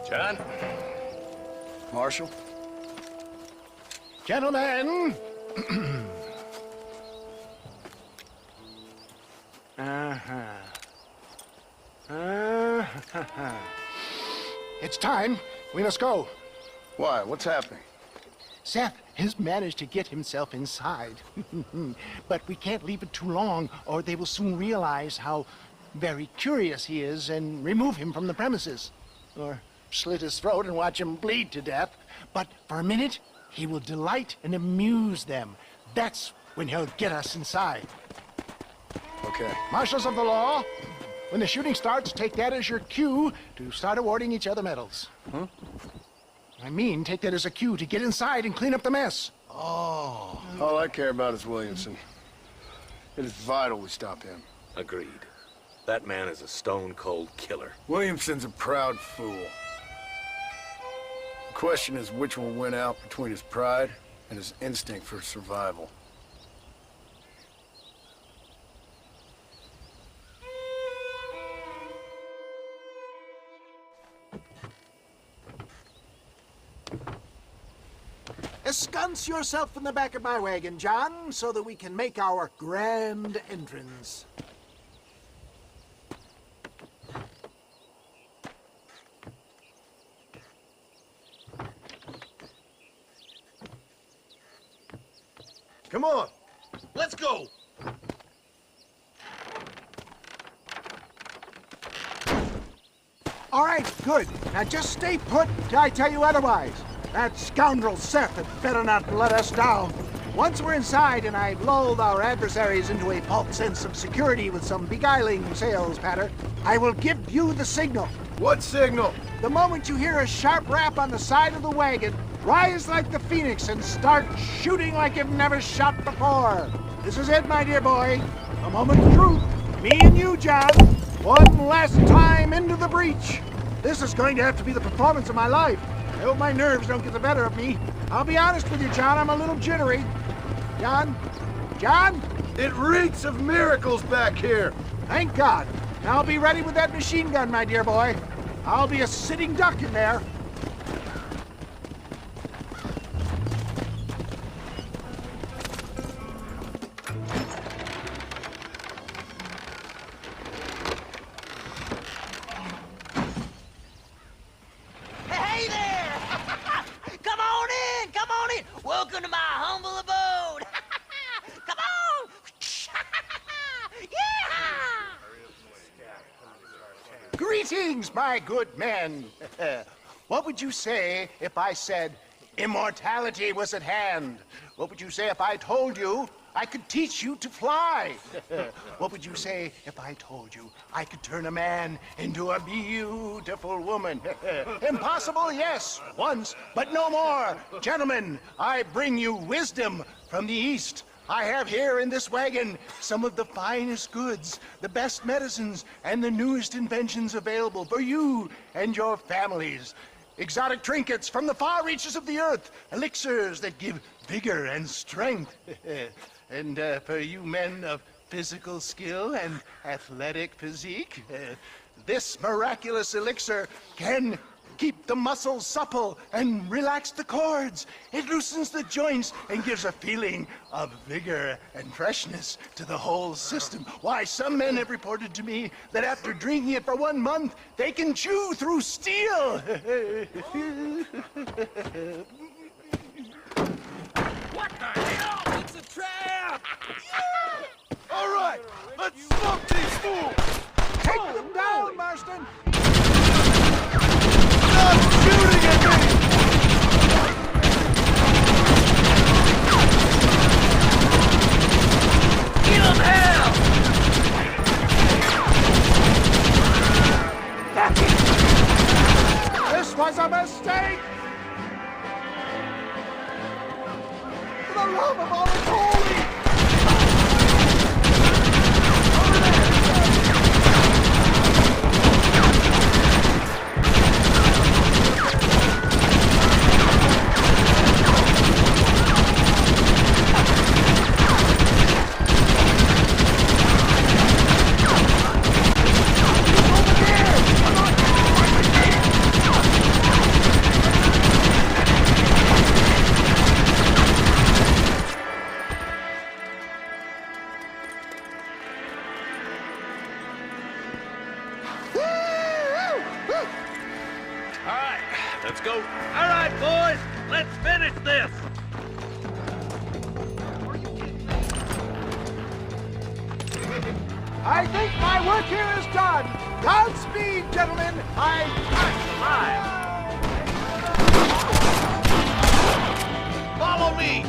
John? Marshal? Gentlemen! It's time. We must go. Why? What's happening? Seth has managed to get himself inside. But we can't leave it too long, or they will soon realize how very curious he is and remove him from the premises. Or slit his throat and watch him bleed to death. But for a minute, he will delight and amuse them. That's when he'll get us inside. Okay. Marshals of the law, when the shooting starts, take that as your cue to start awarding each other medals. Huh? I mean, take that as a cue to get inside and clean up the mess. Oh. All I care about is Williamson. It is vital we stop him. Agreed. That man is a stone-cold killer. Williamson's a proud fool. The question is which will win out between his pride and his instinct for survival. Ensconce yourself in the back of my wagon, John, so that we can make our grand entrance. Come on, let's go! All right, good. Now just stay put till I tell you otherwise. That scoundrel Seth had better not let us down. Once we're inside and I've lulled our adversaries into a false sense of security with some beguiling sales patter, I will give you the signal. What signal? The moment you hear a sharp rap on the side of the wagon, rise like the phoenix and start shooting like you've never shot before. This is it, my dear boy. A moment of truth. Me and you, John. One last time into the breach. This is going to have to be the performance of my life. I hope my nerves don't get the better of me. I'll be honest with you, John, I'm a little jittery. John? John? It reeks of miracles back here. Thank God. Now I'll be ready with that machine gun, my dear boy. I'll be a sitting duck in there. Hey there! Come on in! Come on in! Welcome to my humble abode! Come on! Yeah! Greetings, my good men. What would you say if I said immortality was at hand? What would you say if I told you I could teach you to fly? What would you say if I told you I could turn a man into a beautiful woman? Impossible, yes, once, but no more. Gentlemen, I bring you wisdom from the East. I have here in this wagon some of the finest goods, the best medicines, and the newest inventions available for you and your families. Exotic trinkets from the far reaches of the earth, elixirs that give vigor and strength. And for you men of physical skill and athletic physique, this miraculous elixir can keep the muscles supple and relax the cords. It loosens the joints and gives a feeling of vigor and freshness to the whole system. Why, some men have reported to me that after drinking it for 1 month, they can chew through steel. What the hell? It's a trap! All right, let's smoke these fools. Take them down, Marston! Stop shooting at me! Give 'em hell! This was a mistake! For the love of all that's holy! Over there! Let's go. All right, boys, let's finish this. I think my work here is done. Godspeed, gentlemen. Follow me.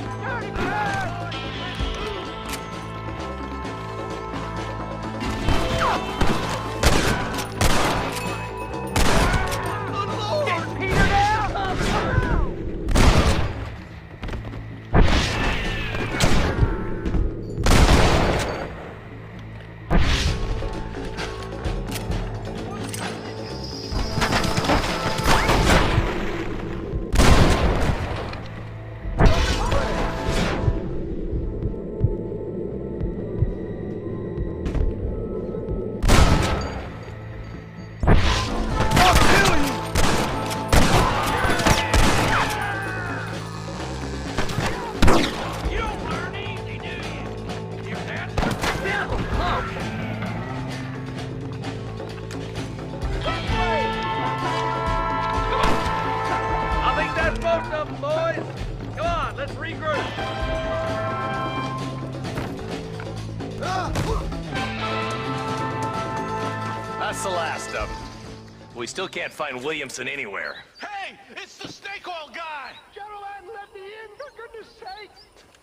Most of them, boys. Come on, let's regroup. That's the last of them. We still can't find Williamson anywhere. Hey, it's the snake oil guy. Gentlemen, let me in, for goodness sake.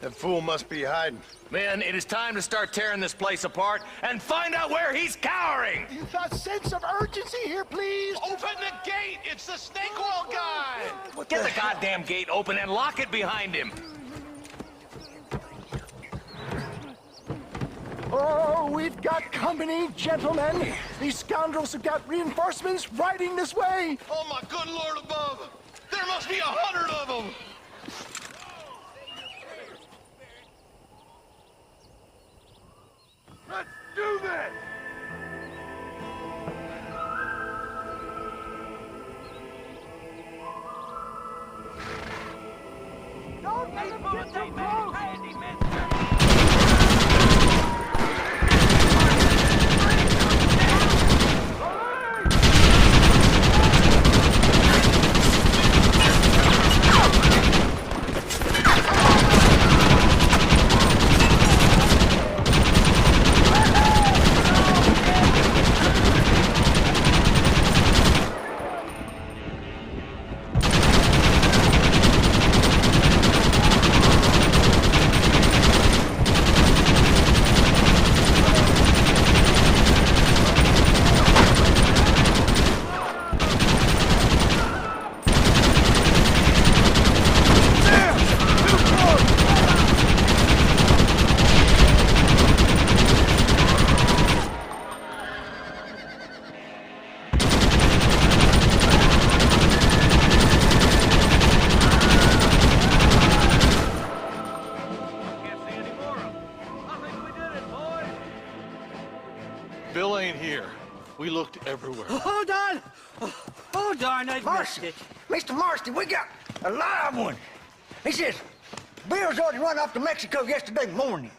That fool must be hiding. Men, it is time to start tearing this place apart and find out where he's cowering! A sense of urgency here, please. Open the gate. It's the snake oil guy. Get the goddamn gate open and lock it behind him! Oh, we've got company, gentlemen. These scoundrels have got reinforcements riding this way. Oh, my good Lord above. There must be 100 of them. Let's do this! Don't let them get so close. Bill ain't here. We looked everywhere. Hold on! Oh, darn, I missed it. Mr. Marston, we got a live one. He says, Bill's already run off to Mexico yesterday morning.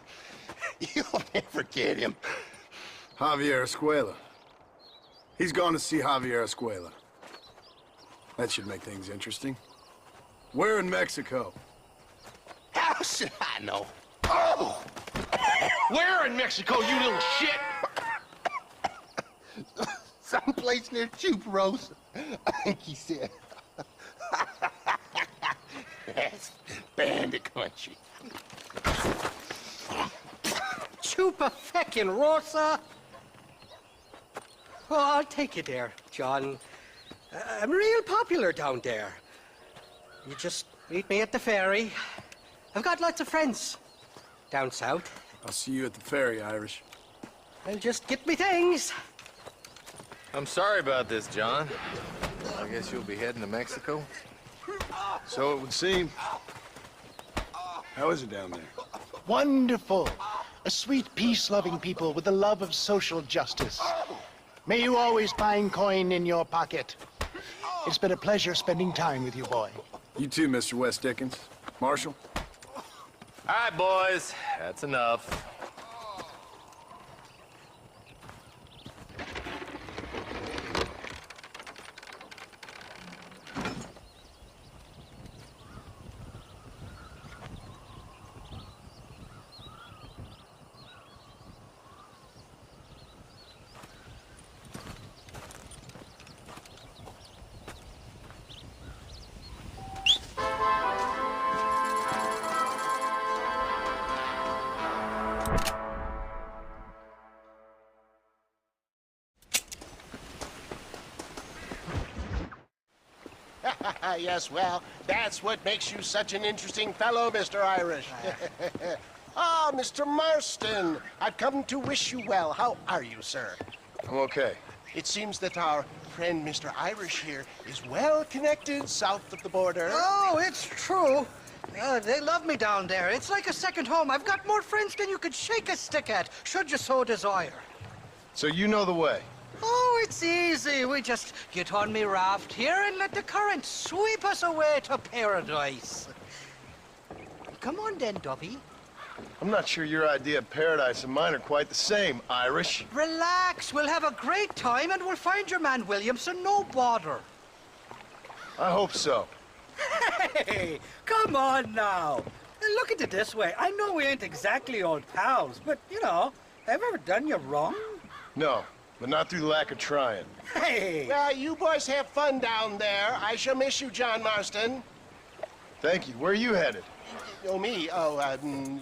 You'll never get him. Javier Escuela. He's gone to see Javier Escuela. That should make things interesting. Where in Mexico? How should I know? Oh! Where in Mexico, you little shit? Someplace near Chuparosa, I think he said. That's bandit country. Chupa feckin' Rosa! Well, I'll take you there, John. I'm real popular down there. You just meet me at the ferry. I've got lots of friends down south. I'll see you at the ferry, Irish. And just get me things. I'm sorry about this, John. I guess you'll be heading to Mexico? So it would seem. How is it down there? Wonderful. A sweet, peace-loving people with a love of social justice. May you always find coin in your pocket. It's been a pleasure spending time with you, boy. You too, Mr. West Dickens. Marshal? All right, boys. That's enough. Yes, well, that's what makes you such an interesting fellow, Mr. Irish. Ah, Mr. Marston, I've come to wish you well. How are you, sir? I'm okay. It seems that our friend Mr. Irish here is well connected south of the border. Oh, it's true. They love me down there. It's like a second home. I've got more friends than you could shake a stick at, should you so desire. So you know the way? Oh, it's easy. We just get on me raft here and let the current sweep us away to paradise. Come on then, Dubby. I'm not sure your idea of paradise and mine are quite the same, Irish. Relax. We'll have a great time and we'll find your man Williamson, no bother. I hope so. Hey, come on now. Look at it this way. I know we ain't exactly old pals, but, you know, have I ever done you wrong? No, but not through lack of trying. Hey! Well, you boys have fun down there. I shall miss you, John Marston. Thank you. Where are you headed? Oh, me?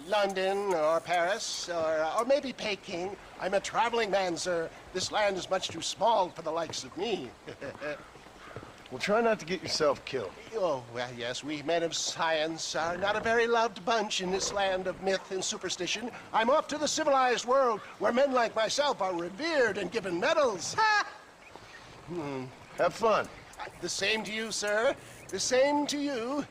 London or Paris or maybe Peking. I'm a traveling man, sir. This land is much too small for the likes of me. Well, try not to get yourself killed. Oh, well, yes, we men of science are not a very loved bunch in this land of myth and superstition. I'm off to the civilized world where men like myself are revered and given medals. Ha! Have fun. The same to you, sir. The same to you.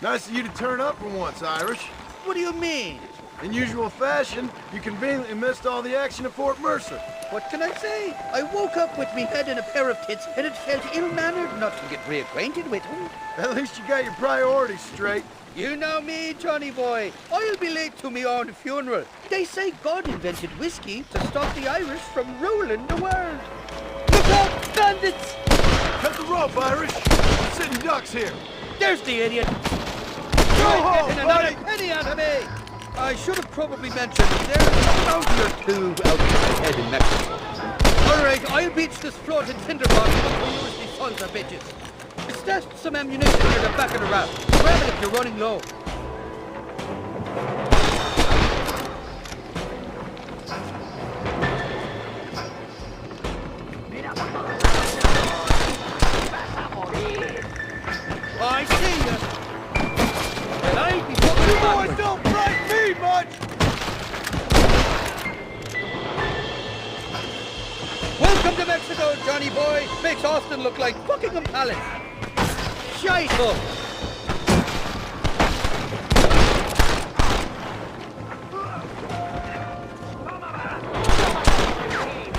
Nice of you to turn up for once, Irish. What do you mean? In usual fashion, you conveniently missed all the action at Fort Mercer. What can I say? I woke up with me head in a pair of tits and it felt ill-mannered not to get reacquainted with him. At least you got your priorities straight. You know me, Johnny boy. I'll be late to me own funeral. They say God invented whiskey to stop the Irish from ruling the world. Look out, bandits! Cut the rope, Irish. We're sitting ducks here. There's the idiot. Go home, Getting buddy. another penny out of me. I should have probably mentioned there's a mountain or two out ahead in Mexico. All right, I'll beach this floating tinderbox and use these sons of bitches. Stashed some ammunition near the back of the raft. Grab it if you're running low. I see you. And I'll be putting you Boys don't frighten me much. Welcome to Mexico, Johnny boy. Makes Austin look like Buckingham Palace. Shite up.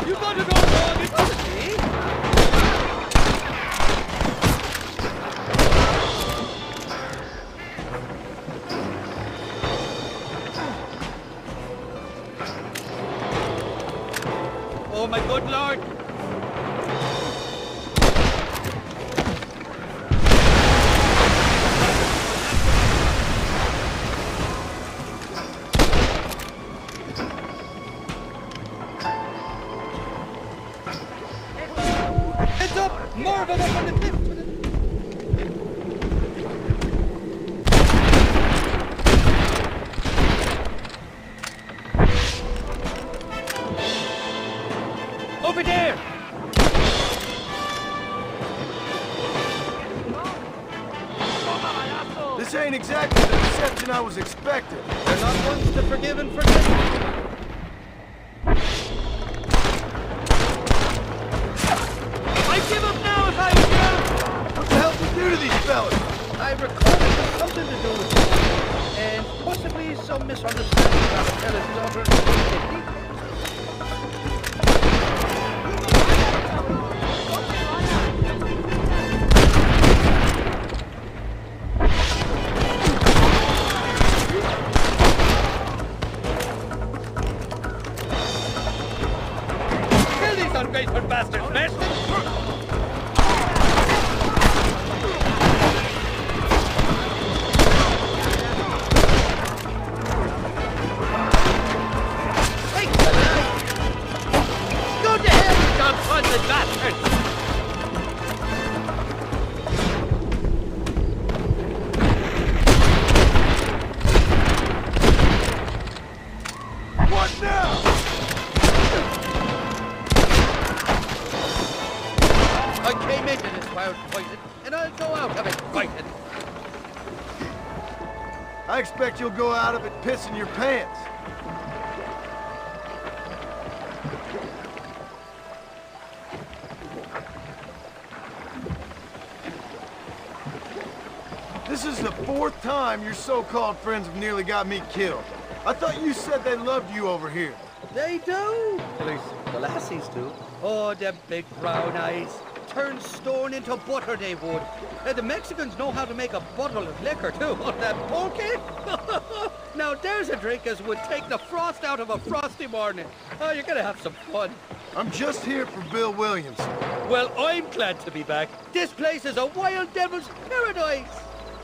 You got to go wrong, it's me. Oh my good lord. Heads up! More of them up on the cliff! Over there! This ain't exactly the reception I was expecting. They're not ones to forgive and forget. I'd give up now if I were you! What the hell did we do to these fellas? I recall it had something to do with it, and possibly some misunderstanding about a fella's daughter's identity. Kill these ungrateful bastards, Marston! Hey, fighting, and I'll go out of it fighting. I expect you'll go out of it pissing your pants. This is the fourth time your so-called friends have nearly got me killed. I thought you said they loved you over here. They do. At least the lassies do. Oh, them big brown eyes. Turn stone into butter, they would. The Mexicans know how to make a bottle of liquor, too. Oh, that pulque? Now, there's a drink as would take the frost out of a frosty morning. Oh, you're gonna have some fun. I'm just here for Bill Williamson. Well, I'm glad to be back. This place is a wild devil's paradise.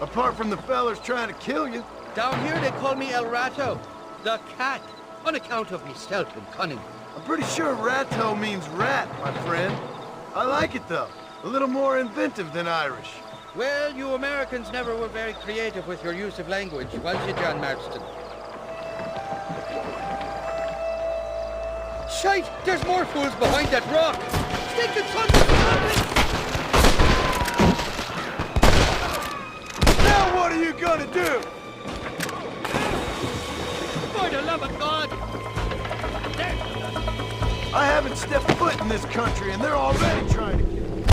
Apart from the fellas trying to kill you. Down here, they call me El Rato, the cat, on account of me stealth and cunning. I'm pretty sure Rato means rat, my friend. I like it, though. A little more inventive than Irish. Well, you Americans never were very creative with your use of language, was you, John Marston? Shite! There's more fools behind that rock! Stinking sons of bitches! Now what are you gonna do? For the love of God! There! I haven't stepped foot in this country, and they're already trying to kill me.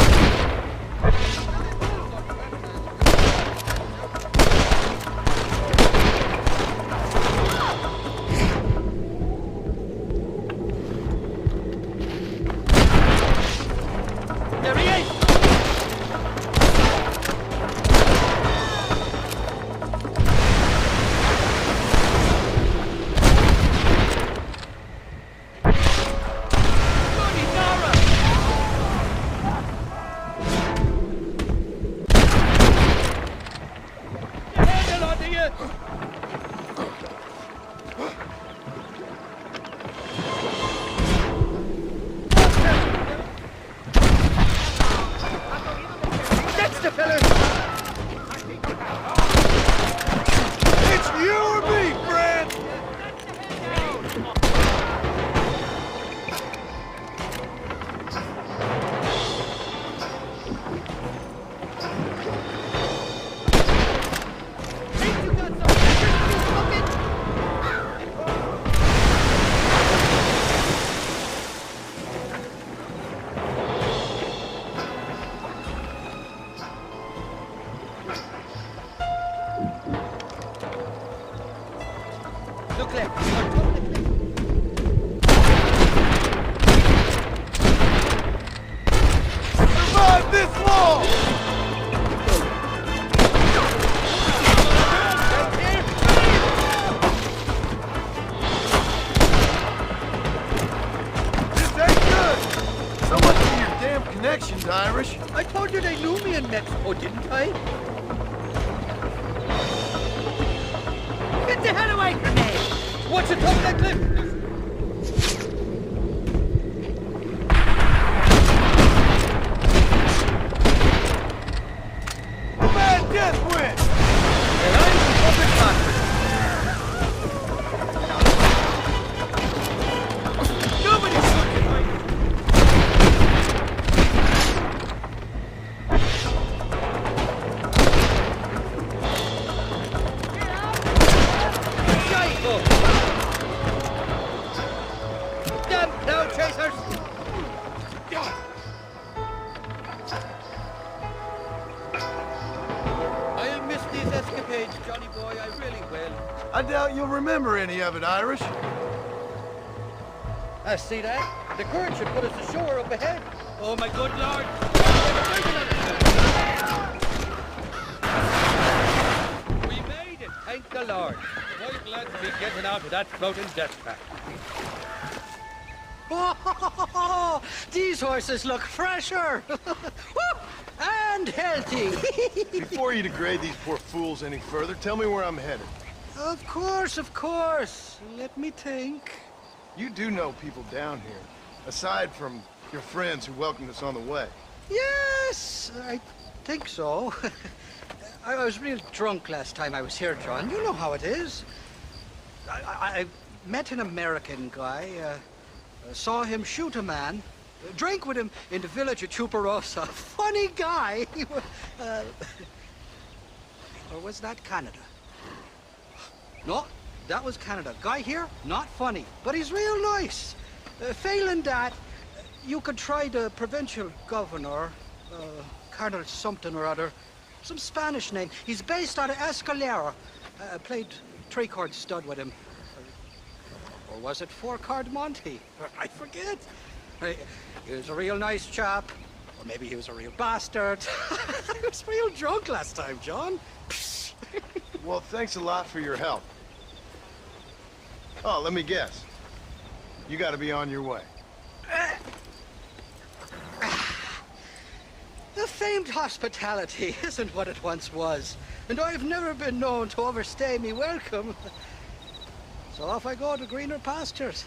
There he is! Irish. I told you they knew me in Mexico, didn't I? Get the hell away from me! What's it up that cliff? Bad death win! And I'm the public doctor. Nobody's looking right. Damn cloud chasers! I'll miss these escapades, Johnny boy, I really will. I doubt you'll remember any of it, Irish. I see that. The current should put us ashore up ahead. Oh, my good lord. We made it, thank the Lord. I'm glad to be getting out of that floating death trap. Oh, these horses look fresher and healthy. Before you degrade these poor fools any further, tell me where I'm headed. Of course, of course. Let me think. You do know people down here, aside from your friends who welcomed us on the way. Yes, I think so. I was real drunk last time I was here, John. You know how it is. I met an American guy, saw him shoot a man, Drank with him in the village of Chuparosa. Funny guy. Or was that Canada? No, that was Canada. Guy here, not funny, but he's real nice. Failing that, you could try the provincial governor, Colonel something or other. Some Spanish name. He's based out of Escalera. Played three-chord stud with him. Or was it four-chord Monty? I forget. He was a real nice chap. Or maybe he was a real bastard. I was real drunk last time, John. Well, thanks a lot for your help. Oh, let me guess. You gotta be on your way. The famed hospitality isn't what it once was, and I've never been known to overstay me welcome. So off I go to greener pastures.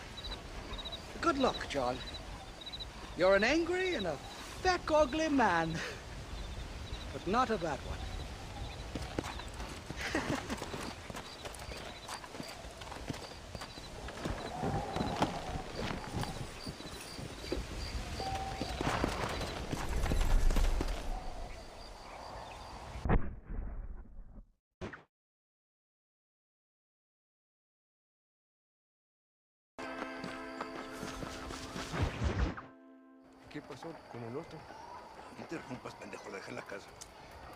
Good luck, John. You're an angry and a feck ugly man, but not a bad one. ¿Qué pasó con el otro? No interrumpas, pendejo, deja en la casa.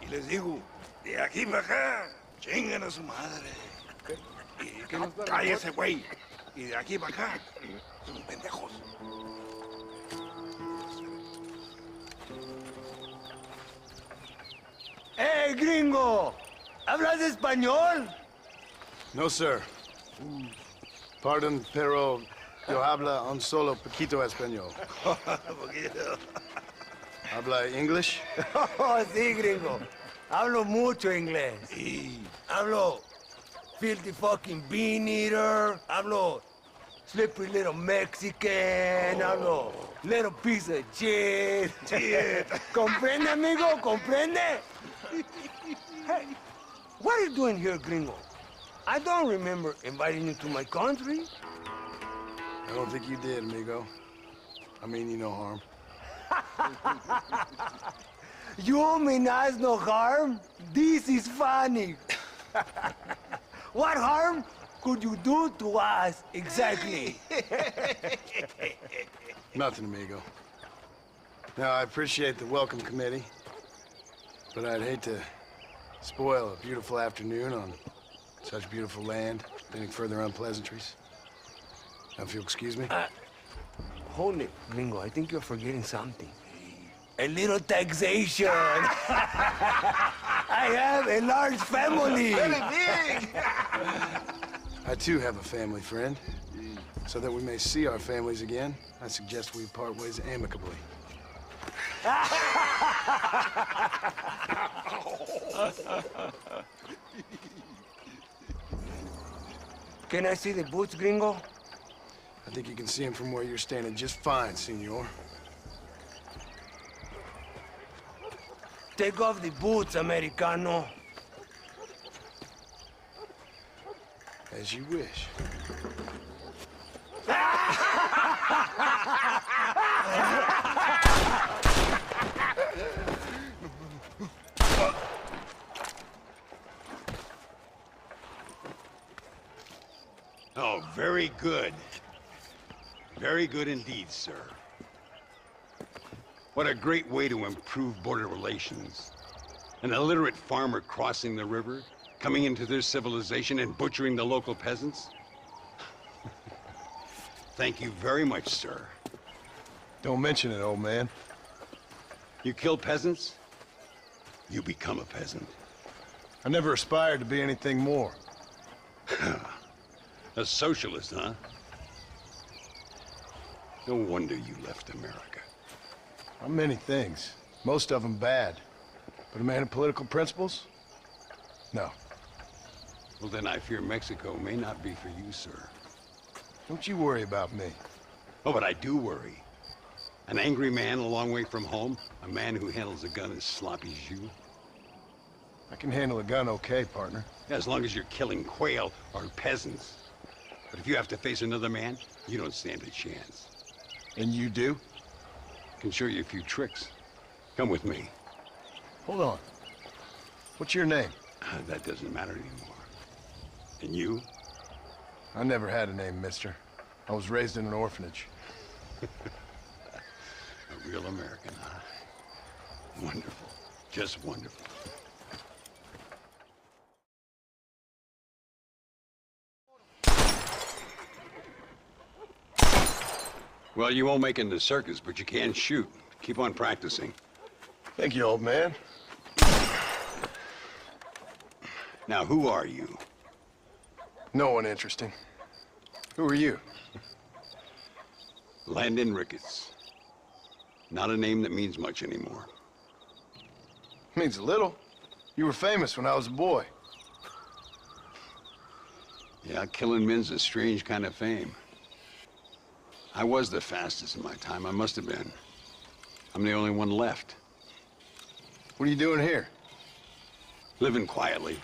Y les digo, de aquí para acá, chingan a su madre. ¿Qué? Y que no cállese, güey. Y de aquí para acá, son pendejos. ¡Eh, gringo! ¿Hablas español? No, sir. Pardon, pero yo habla un solo poquito español. ¿Habla English? Oh, sí, gringo. Hablo mucho inglés. Sí. Hablo filthy fucking bean eater. Hablo slippery little Mexican. Hablo little piece of shit. ¿Comprende, amigo? ¿Comprende? Hey, what are you doing here, gringo? I don't remember inviting you to my country. I don't think you did, amigo. I mean you no harm. You mean us no harm? This is funny. What harm could you do to us, exactly? Nothing, amigo. Now, I appreciate the welcome committee, but I'd hate to spoil a beautiful afternoon on such beautiful land, any further unpleasantries. Now, if you'll excuse me. Hold it, gringo. I think you're forgetting something. A little taxation. I have a large family. Very big. I too have a family friend. So that we may see our families again, I suggest we part ways amicably. Can I see the boots, gringo? I think you can see him from where you're standing just fine, senor. Take off the boots, Americano. As you wish. Oh, very good. Very good indeed, sir. What a great way to improve border relations. An illiterate farmer crossing the river, coming into their civilization and butchering the local peasants? Thank you very much, sir. Don't mention it, old man. You kill peasants, you become a peasant. I never aspired to be anything more. A socialist, huh? No wonder you left America. I'm many things. Most of them bad. But a man of political principles? No. Well, then I fear Mexico may not be for you, sir. Don't you worry about me. Oh, but I do worry. An angry man a long way from home, a man who handles a gun as sloppy as you. I can handle a gun okay, partner. As long as you're killing quail or peasants. But if you have to face another man, you don't stand a chance. And you do? Can show you a few tricks. Come with me. Hold on. What's your name? That doesn't matter anymore. And you? I never had a name, mister. I was raised in an orphanage. A real American, huh? Wonderful. Just wonderful. Well, you won't make it in the circus, but you can shoot. Keep on practicing. Thank you, old man. Now, who are you? No one interesting. Who are you? Landon Ricketts. Not a name that means much anymore. Means a little. You were famous when I was a boy. Yeah, killing men's a strange kind of fame. I was the fastest in my time. I must have been. I'm the only one left. What are you doing here? Living quietly.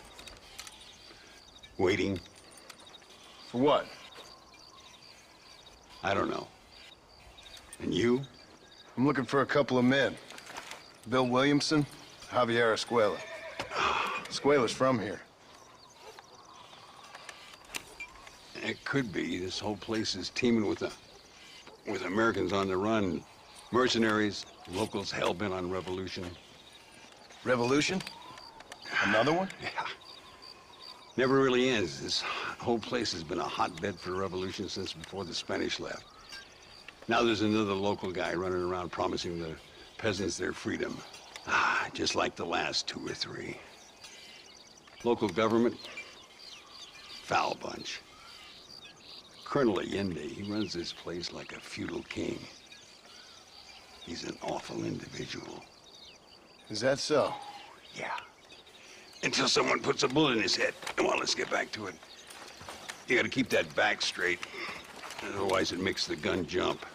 Waiting. For what? I don't know. And you? I'm looking for a couple of men. Bill Williamson, Javier Escuela. Escuela's from here. It could be. This whole place is teeming with Americans on the run. Mercenaries, locals hell-bent on revolution. Revolution? Another one? Yeah. Never really ends. This whole place has been a hotbed for revolution since before the Spanish left. Now there's another local guy running around promising the peasants their freedom. Just like the last 2 or 3. Local government, foul bunch. Colonel Allende, he runs this place like a feudal king. He's an awful individual. Is that so? Yeah. Until someone puts a bullet in his head. Well, let's get back to it. You gotta keep that back straight. Otherwise it makes the gun jump.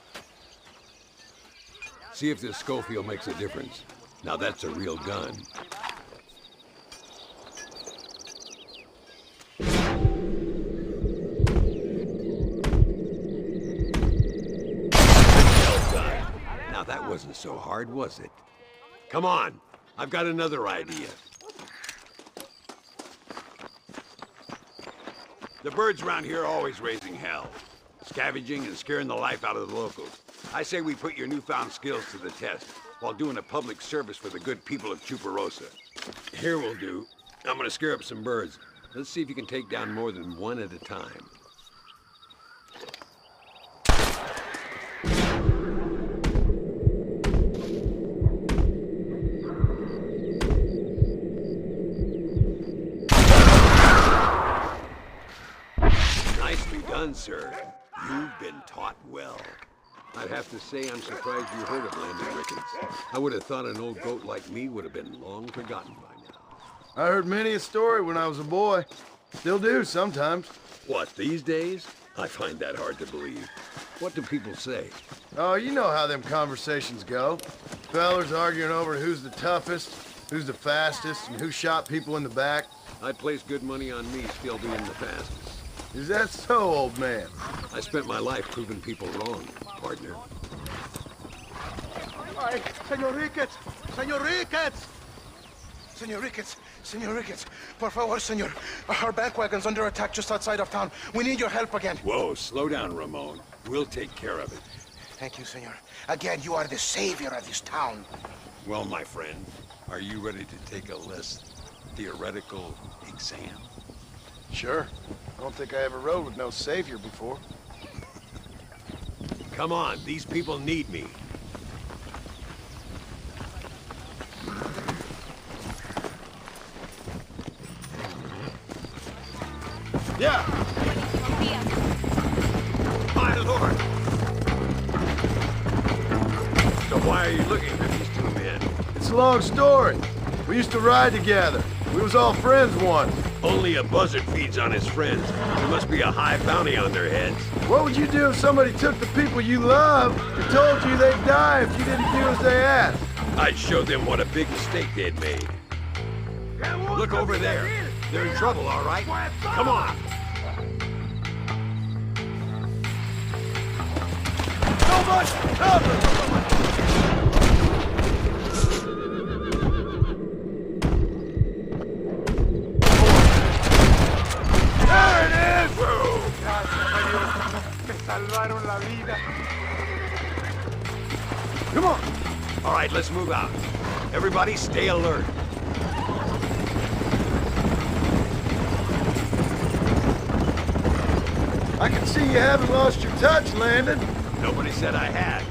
See if this Schofield makes a difference. Now that's a real gun. Well done. Now that wasn't so hard, was it? Come on, I've got another idea. The birds around here are always raising hell, scavenging and scaring the life out of the locals. I say we put your newfound skills to the test while doing a public service for the good people of Chuparosa. Here will do. I'm gonna scare up some birds. Let's see if you can take down more than one at a time. Nicely done, sir. You've been taught well. I'd have to say I'm surprised you heard of Landon Ricketts. I would have thought an old goat like me would have been long forgotten by now. I heard many a story when I was a boy. Still do sometimes. What, these days? I find that hard to believe. What do people say? Oh, you know how them conversations go. Fellers arguing over who's the toughest, who's the fastest, and who shot people in the back. I'd place good money on me still being the fastest. Is that so, old man? I spent my life proving people wrong, partner. Ay, Senor Ricketts! Senor Ricketts! Senor Ricketts! Senor Ricketts! Por favor, senor. Our bank wagon's under attack just outside of town. We need your help again. Whoa, slow down, Ramon. We'll take care of it. Thank you, senor. Again, you are the savior of this town. Well, my friend, are you ready to take a less theoretical exam? Sure. I don't think I ever rode with no savior before. Come on, these people need me. Yeah! My lord! So why are you looking for these 2 men? It's a long story. We used to ride together. We was all friends once. Only a buzzard feeds on his friends. There must be a high bounty on their heads. What would you do if somebody took the people you love and told you they'd die if you didn't do as they asked? I'd show them what a big mistake they'd made. Look over there. They're in trouble, all right? Come on. So much cover! salvaron la vida. Come on. All right, let's move out. Everybody stay alert. I can see you haven't lost your touch, Landon. Nobody said I had.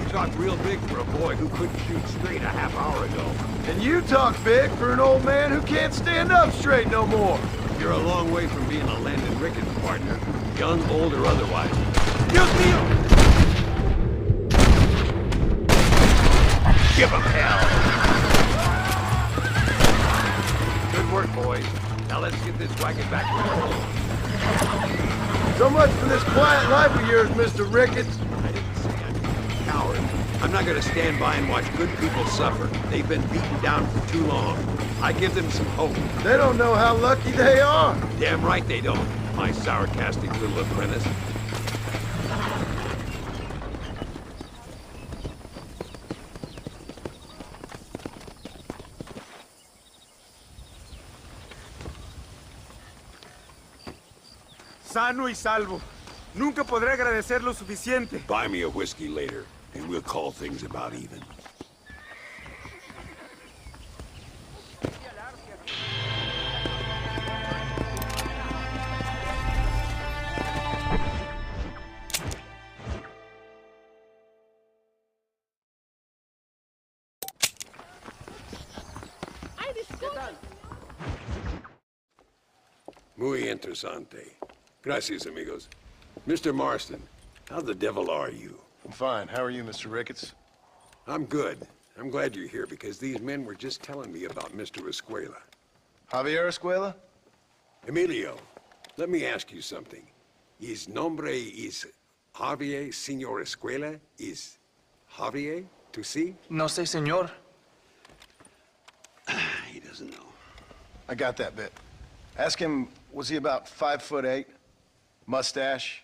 You talked real big for a boy who couldn't shoot straight a half hour ago. And you talk big for an old man who can't stand up straight no more. You're a long way from being a Landon Ricketts partner, young, old, or otherwise. Dios mío! Give him hell! Good work, boys. Now let's get this wagon back to the road. So much for this quiet life of yours, Mr. Ricketts. I didn't say I'm a coward. I'm not gonna stand by and watch good people suffer. They've been beaten down for too long. I give them some hope. They don't know how lucky they are. Damn right they don't, my sarcastic little apprentice. Sano y salvo. Nunca podré agradecer lo suficiente. Buy me a whiskey later, and we'll call things about even. Muy interesante. Gracias, amigos. Mr. Marston, how the devil are you? I'm fine. How are you, Mr. Ricketts? I'm good. I'm glad you're here because these men were just telling me about Mr. Escuela. Javier Escuela? Emilio, let me ask you something. His nombre is Javier Señor Escuela? Is Javier to see? No sé, señor. He doesn't know. I got that bit. Ask him, was he about 5'8"? Mustache?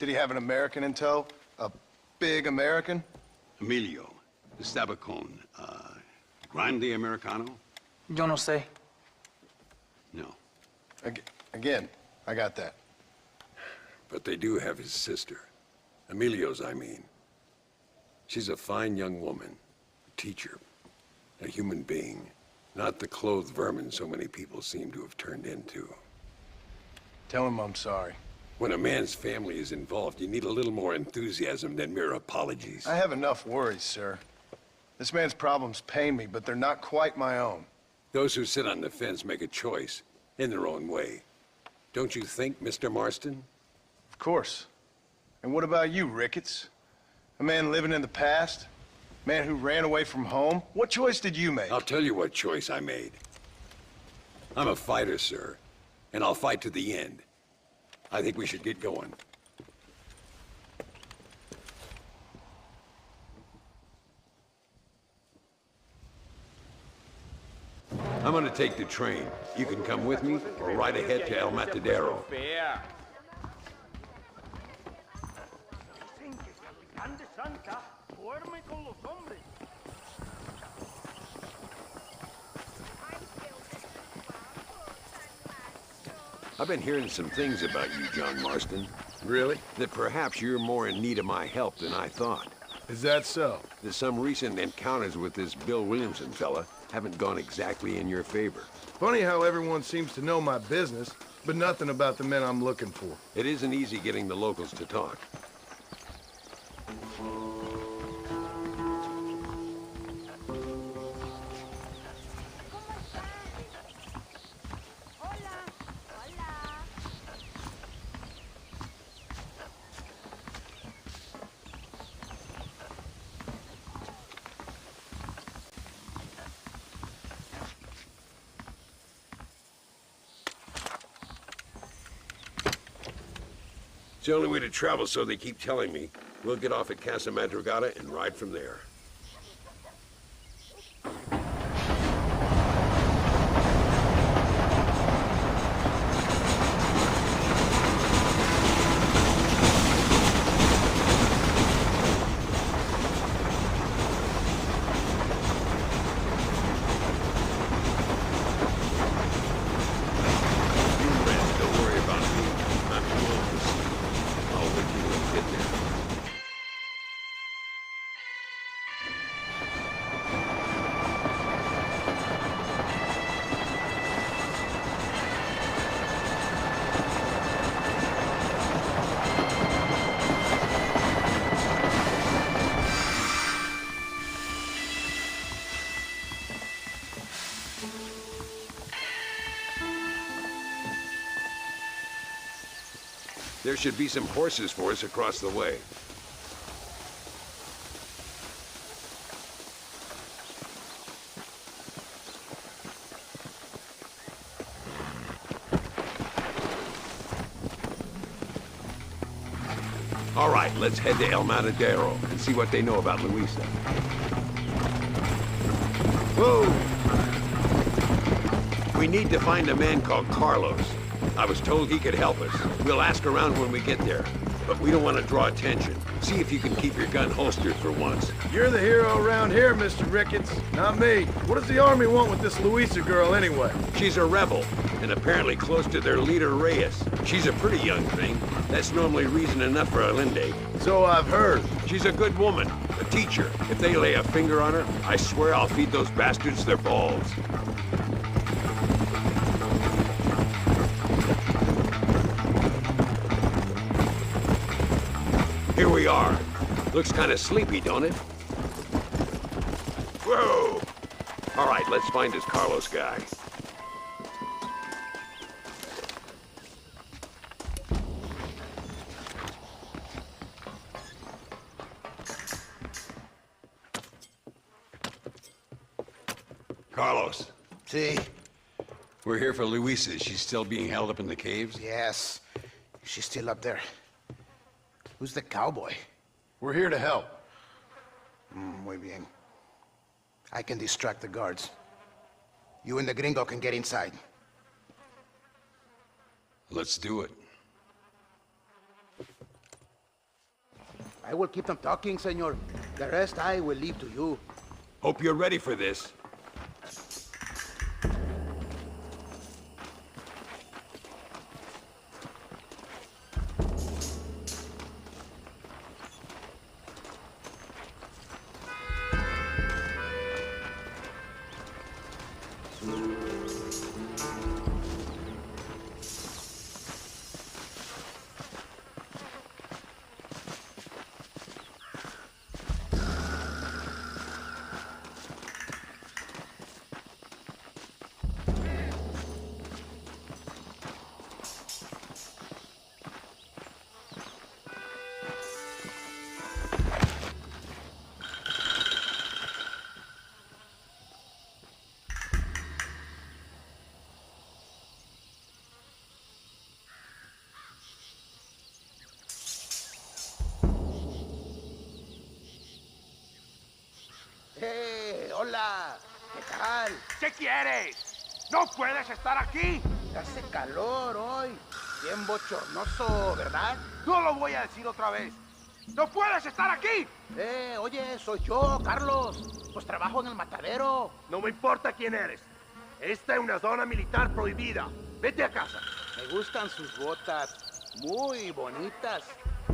Did he have an American in tow? A big American? Emilio, the Stabacon, Grande Americano? Yo no sé. No. Again, I got that. But they do have his sister. Emilio's, I mean. She's a fine young woman, a teacher, a human being, not the clothed vermin so many people seem to have turned into. Tell him I'm sorry. When a man's family is involved, you need a little more enthusiasm than mere apologies. I have enough worries, sir. This man's problems pain me, but they're not quite my own. Those who sit on the fence make a choice, in their own way. Don't you think, Mr. Marston? Of course. And what about you, Ricketts? A man living in the past? A man who ran away from home? What choice did you make? I'll tell you what choice I made. I'm a fighter, sir, and I'll fight to the end. I think we should get going. I'm gonna take the train. You can come with me or ride ahead to El Matadero. I've been hearing some things about you, John Marston. Really? That perhaps you're more in need of my help than I thought. Is that so? That some recent encounters with this Bill Williamson fella haven't gone exactly in your favor. Funny how everyone seems to know my business, but nothing about the men I'm looking for. It isn't easy getting the locals to talk. It's the only way to travel, so they keep telling me. We'll get off at Casa Madrugada and ride from there. You rest, don't worry about me. I'm going to see. I'll wait till you get there. There should be some horses for us across the way. All right, let's head to El Matadero and see what they know about Luisa. Whoa! We need to find a man called Carlos. I was told he could help us. We'll ask around when we get there. But we don't want to draw attention. See if you can keep your gun holstered for once. You're the hero around here, Mr. Ricketts, not me. What does the army want with this Luisa girl anyway? She's a rebel, and apparently close to their leader, Reyes. She's a pretty young thing. That's normally reason enough for a Linde. So I've heard. She's a good woman, a teacher. If they lay a finger on her, I swear I'll feed those bastards their balls. Here we are. Looks kind of sleepy, don't it? Whoa! All right, let's find this Carlos guy. Carlos. See? We're here for Luisa. She's still being held up in the caves? Yes. She's still up there. Who's the cowboy? We're here to help. Muy bien. I can distract the guards. You and the gringo can get inside. Let's do it. I will keep them talking, senor. The rest I will leave to you. Hope you're ready for this. Hola. ¿Qué tal? ¿Qué quieres? ¡No puedes estar aquí! Hace calor hoy. Bien bochornoso, ¿verdad? No lo voy a decir otra vez. ¡No puedes estar aquí! Oye, soy yo, Carlos. Pues trabajo en el matadero. No me importa quién eres. Esta es una zona militar prohibida. Vete a casa. Me gustan sus botas. Muy bonitas.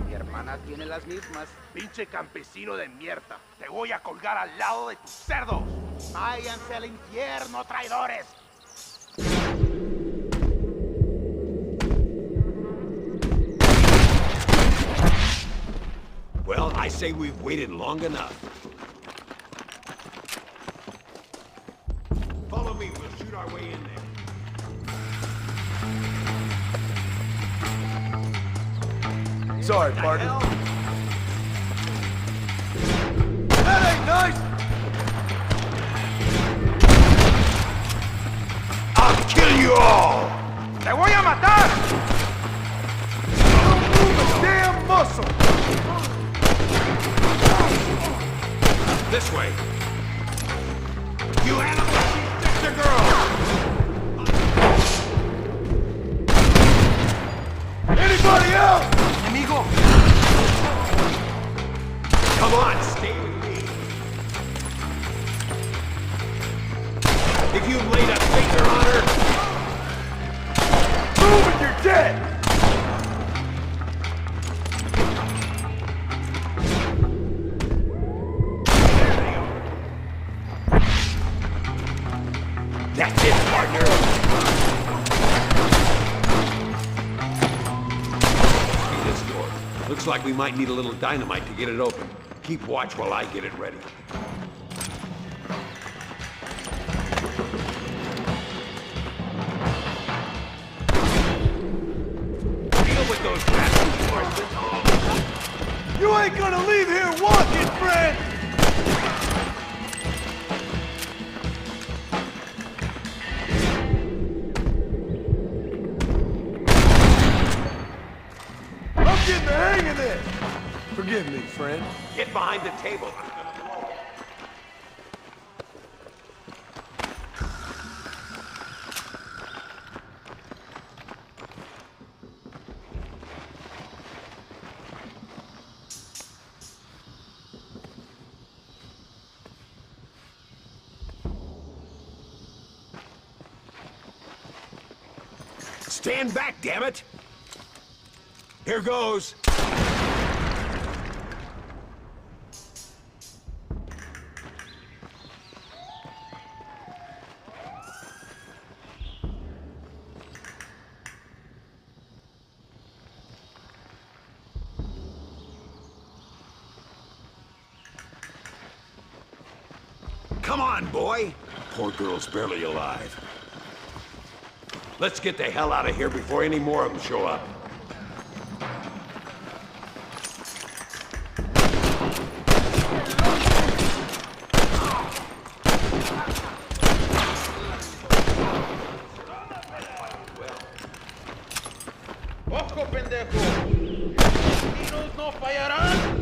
Mi hermana tiene las mismas. Pinche campesino de mierda. Te voy a colgar al lado de tus cerdos. Váyanse al infierno, traidores. Well, I say we've waited long enough. Follow me, we'll shoot our way in there. Sorry, partner. That ain't nice! I'll kill you all! ¡Te voy a matar! Don't move a damn muscle! This way. You animals, she's just a girl! Anybody else? Amigo. Come on, stay with me. If you laid a finger on her... Move and you're dead! That's it, partner. See this door? Looks like we might need a little dynamite to get it open. Keep watch while I get it ready. Deal with those bastards. You ain't gonna leave here walking, friend! I'm getting the hang of this! Forgive me, friend. Get behind the table. Stand back, damn it! Here goes. Come on, boy! Poor girl's barely alive. Let's get the hell out of here before any more of them show up. ¡Ojo, pendejo! ¡Tiros no fallarán!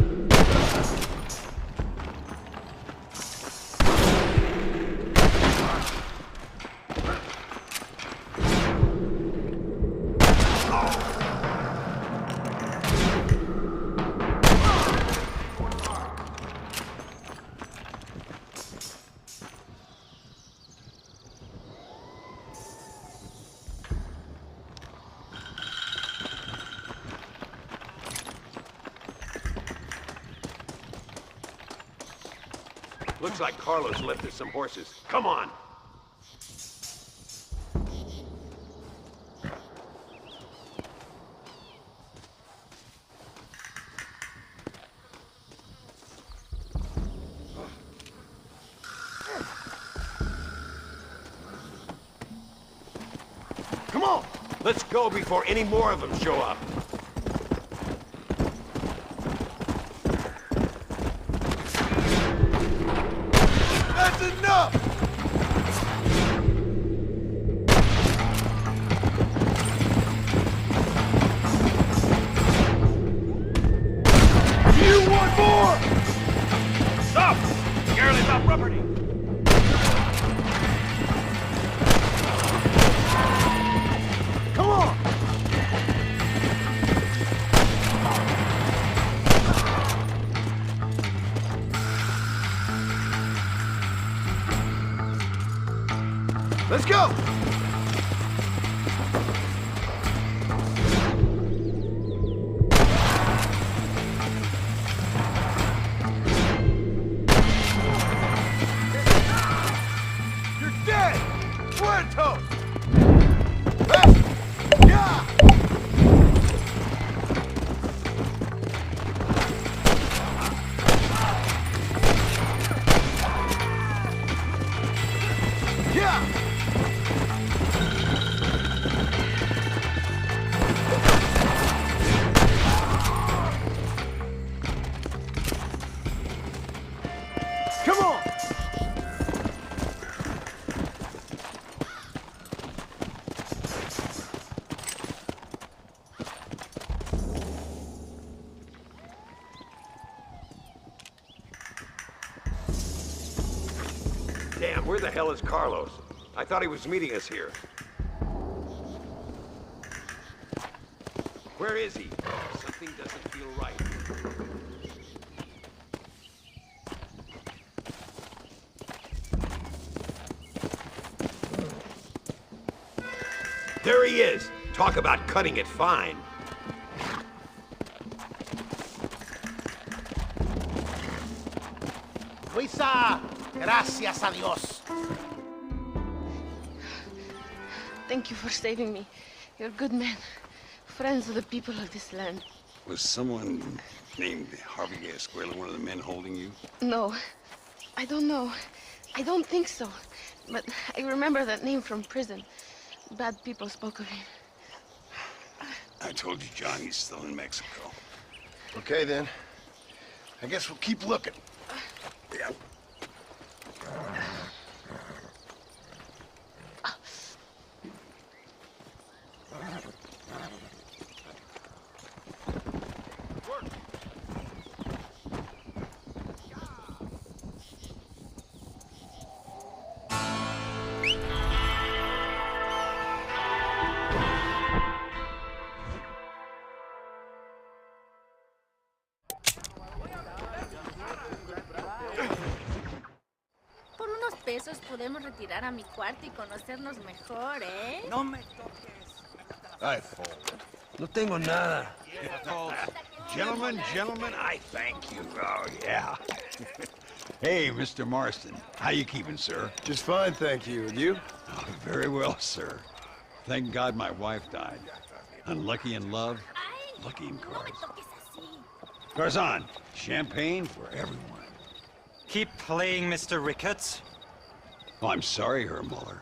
Looks like Carlos left us some horses. Come on! Come on! Let's go before any more of them show up. That's enough! You want more? Stop! Scarily stop property! Come on! Let's go! You're dead! Muerto! Hey! Yeah! Yeah! Come on! Damn, where the hell is Carlos? I thought he was meeting us here. Where is he? Something doesn't feel right. There he is! Talk about cutting it fine. Luisa, gracias a Dios. Thank you for saving me. You're good men. Friends of the people of this land. Was someone named Harvey Escuela one of the men holding you? No. I don't know. I don't think so. But I remember that name from prison. Bad people spoke of him. I told you, John, he's still in Mexico. Okay, then. I guess we'll keep looking. Yeah. Por unos pesos podemos retirar a mi cuarto y conocernos mejor, ¿eh? No me toques. I fold. No tengo nada. Gentlemen, I thank you. Oh, yeah. Hey, Mr. Marston. How you keeping, sir? Just fine, thank you. And you? Oh, very well, sir. Thank God my wife died. Unlucky in love, lucky in cards. Garzon, champagne for everyone. Keep playing, Mr. Ricketts. Oh, I'm sorry, Herr Muller.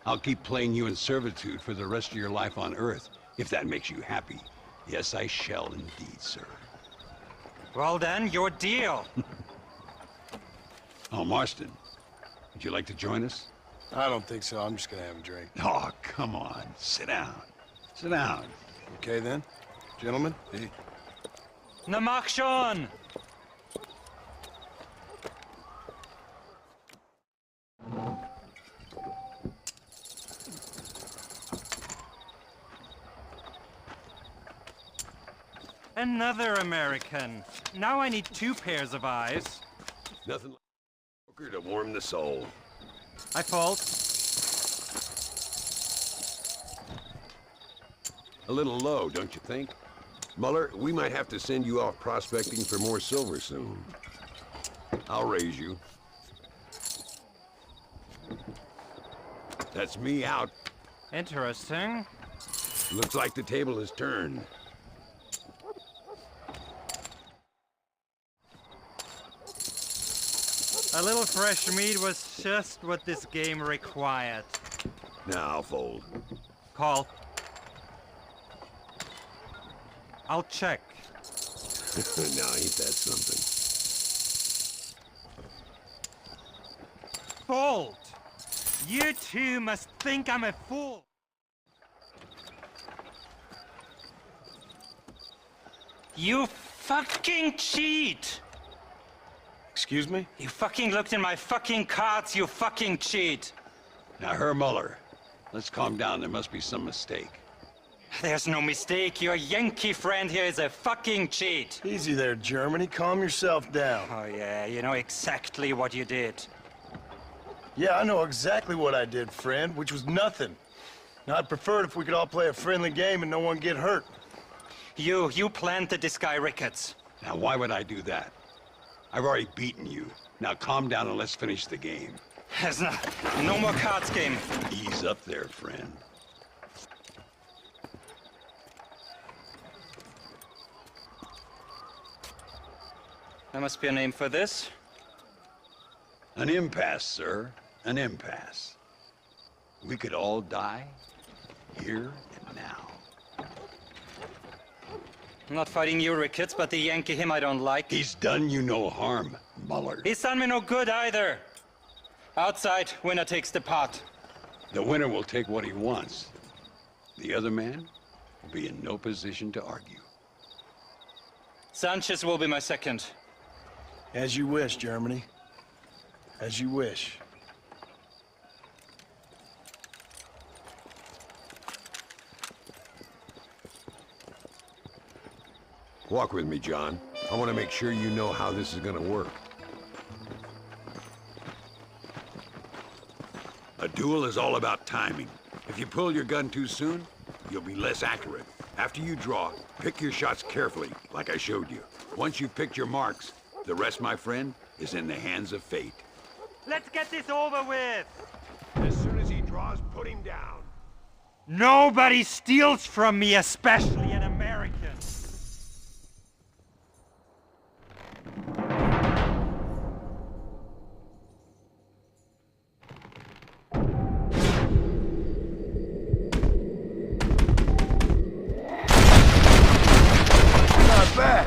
I'll keep playing you in servitude for the rest of your life on Earth, if that makes you happy. Yes, I shall indeed, sir. Well then, your deal. Oh, Marston, would you like to join us? I don't think so. I'm just gonna have a drink. Oh, come on. Sit down. Sit down. Okay, then. Gentlemen? Hey. Na mach schon! Another American. Now I need 2 pairs of eyes. Nothing like poker to warm the soul. I fold. A little low, don't you think? Muller, we might have to send you off prospecting for more silver soon. I'll raise you. That's me out. Interesting. Looks like the table has turned. A little fresh meat was just what this game required. Now I'll fold. Call. I'll check. Now ain't that something? Fold! You two must think I'm a fool. You fucking cheat! Excuse me? You fucking looked in my fucking cards, you fucking cheat! Now, Herr Muller, let's calm down. There must be some mistake. There's no mistake. Your Yankee friend here is a fucking cheat. Easy there, Germany. Calm yourself down. Oh yeah, you know exactly what you did. Yeah, I know exactly what I did, friend, which was nothing. Now, I'd prefer it if we could all play a friendly game and no one get hurt. You planted this guy Ricketts. Now, why would I do that? I've already beaten you. Now, calm down and let's finish the game. There's no more cards game. Ease up there, friend. There must be a name for this. An impasse, sir. An impasse. We could all die, here and now. I'm not fighting you, Ricketts, but the Yankee him I don't like. He's done you no harm, Muller. He's done me no good either. Outside, winner takes the pot. The winner will take what he wants. The other man will be in no position to argue. Sanchez will be my second. As you wish, Germany. As you wish. Walk with me, John. I want to make sure you know how this is going to work. A duel is all about timing. If you pull your gun too soon, you'll be less accurate. After you draw, pick your shots carefully, like I showed you. Once you've picked your marks, the rest, my friend, is in the hands of fate. Let's get this over with! As soon as he draws, put him down. Nobody steals from me, especially an American. Not bad.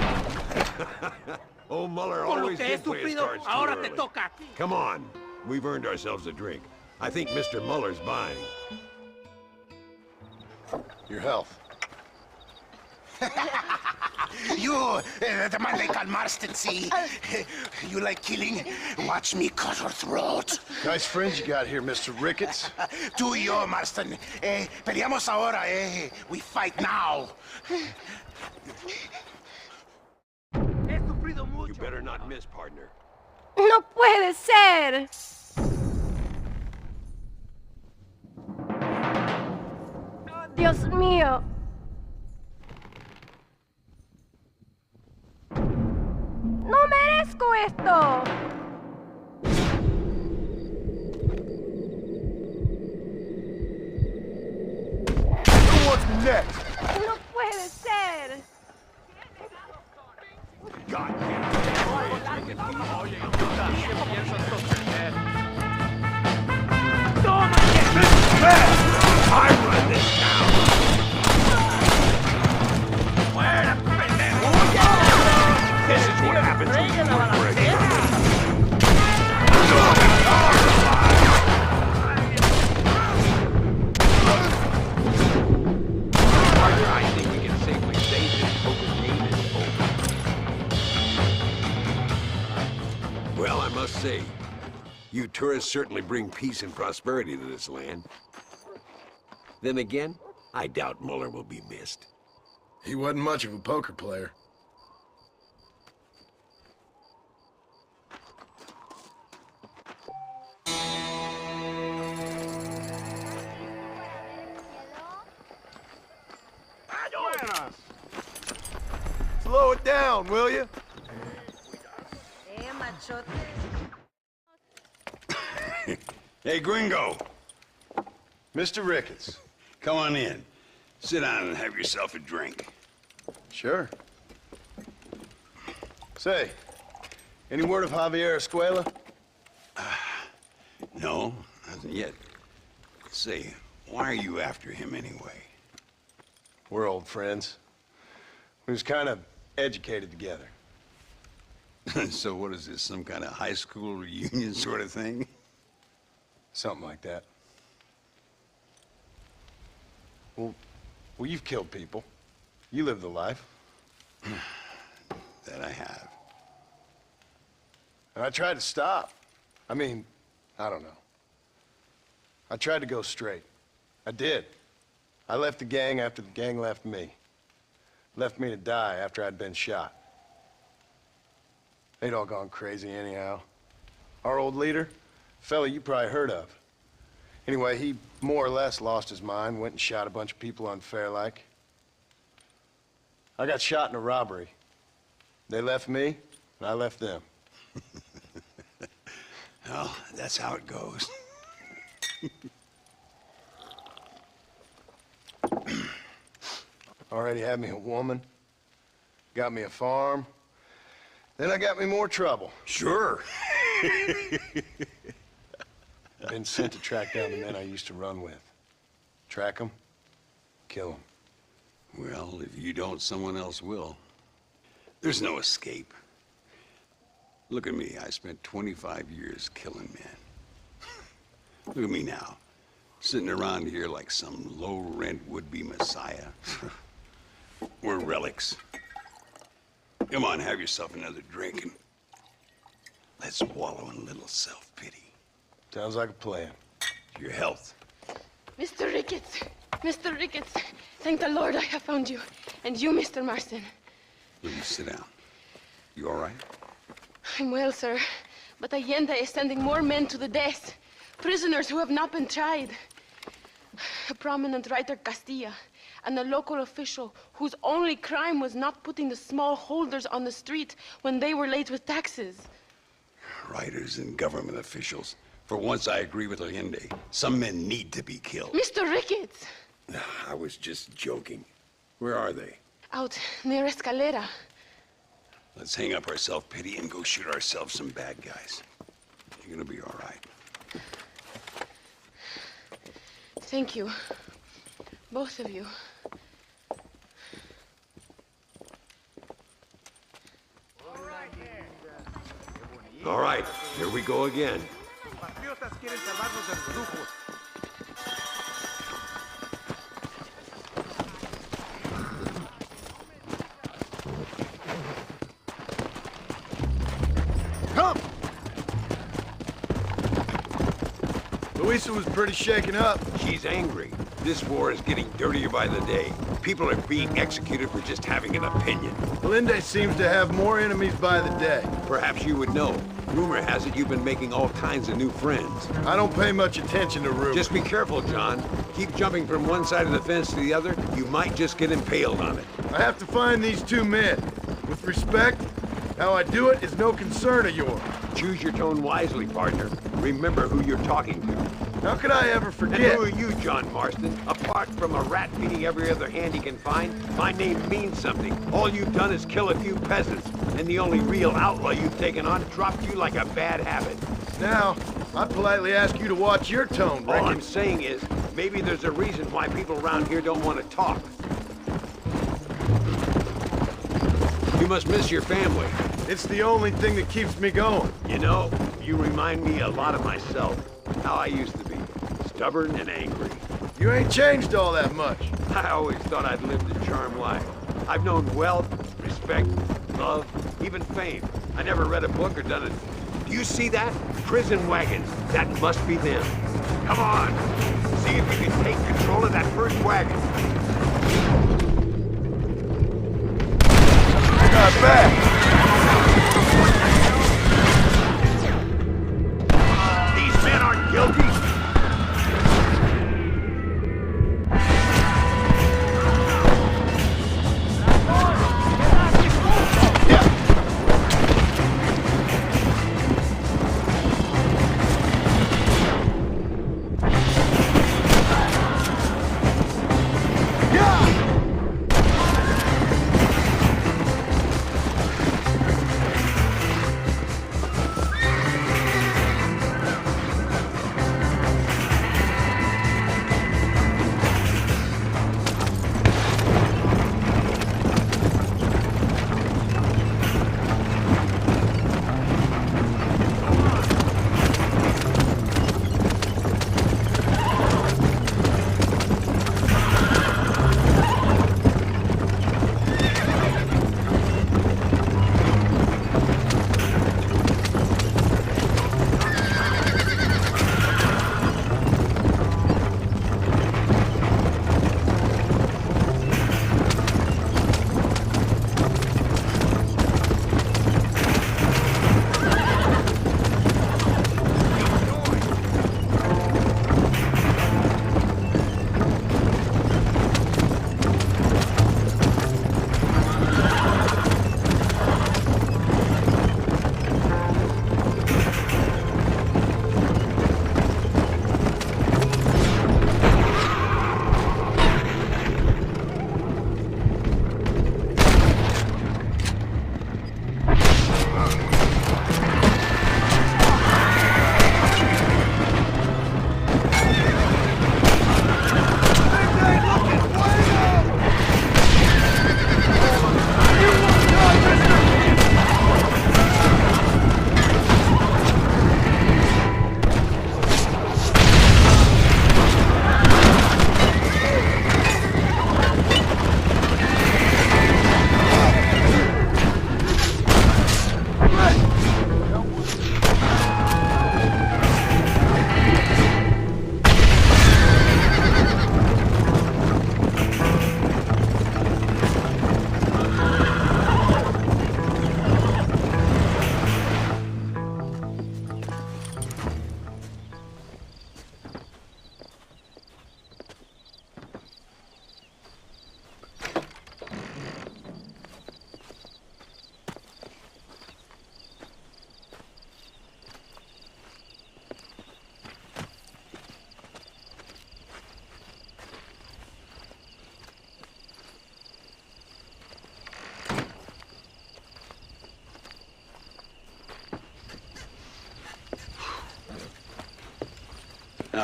Old Muller Con lo always que he did play his sufrido, cards too ahora te early. toca a ti. Come on. We've earned ourselves a drink. I think Mr. Muller's buying. Your health. You, the man they call Marston, see? You like killing? Watch me cut her throat. Nice friends you got here, Mr. Ricketts. Tú y yo, Marston. Peleamos ahora, We fight now. You better not miss, partner. No puede ser. Dios mío. No merezco esto. What's next? No puede ser. God I run this town. This is what happens when you work for a I think we can safely say this poker game is over. Well, I must say, you tourists certainly bring peace and prosperity to this land. Then again, I doubt Muller will be missed. He wasn't much of a poker player. Slow it down, will you? Hey, Gringo. Mr. Ricketts. Come on in. Sit down and have yourself a drink. Sure. Say, any word of Javier Escuela? No, hasn't yet. Say, why are you after him anyway? We're old friends. We was kind of educated together. So what is this, some kind of high school reunion sort of thing? Something like that. Well, you've killed people. You lived the life. That I have. And I tried to stop. I mean, I don't know. I tried to go straight. I did. I left the gang after the gang left me. Left me to die after I'd been shot. They'd all gone crazy anyhow. Our old leader, fella you probably heard of. Anyway, he more or less lost his mind, went and shot a bunch of people unfair like. I got shot in a robbery. They left me, and I left them. Well, that's how it goes. Already had me a woman, got me a farm, then I got me more trouble. Sure. Been sent to track down the men I used to run with. Track them, kill them. Well, if you don't, someone else will. There's no escape. Look at me, I spent 25 years killing men. Look at me now, sitting around here like some low-rent would-be messiah. We're relics. Come on, have yourself another drink and let's wallow in a little self-pity. Sounds like a plan. Your health. Mr. Ricketts! Mr. Ricketts! Thank the Lord I have found you. And you, Mr. Marston. Will you sit down? You all right? I'm well, sir. But Allende is sending more men to the death. Prisoners who have not been tried. A prominent writer, Castilla, and a local official whose only crime was not putting the small holders on the street when they were late with taxes. Writers and government officials. For once, I agree with Linde. Some men need to be killed. Mr. Ricketts! I was just joking. Where are they? Out near Escalera. Let's hang up our self-pity and go shoot ourselves some bad guys. You're gonna be all right. Thank you. Both of you. All right, there. All right, here we go again. Come! Luisa was pretty shaken up. She's angry. This war is getting dirtier by the day. People are being executed for just having an opinion. Linde seems to have more enemies by the day. Perhaps you would know. Rumor has it you've been making all kinds of new friends. I don't pay much attention to rumors. Just be careful, John. Keep jumping from one side of the fence to the other. You might just get impaled on it. I have to find these two men. With respect, how I do it is no concern of yours. Choose your tone wisely, partner. Remember who you're talking to. How could I ever forget? And who are you, John Marston? Apart from a rat beating every other hand he can find, my name means something. All you've done is kill a few peasants, and the only real outlaw you've taken on dropped you like a bad habit. Now, I politely ask you to watch your tone, Rick. All I'm saying is, maybe there's a reason why people around here don't want to talk. You must miss your family. It's the only thing that keeps me going. You know, you remind me a lot of myself. How I used to be. Stubborn and angry. You ain't changed all that much. I always thought I'd lived a charmed life. I've known wealth, respect, love, even fame. I never read a book or done it. Do you see that? Prison wagons. That must be them. Come on. See if you can take control of that first wagon. I got back. These men aren't guilty.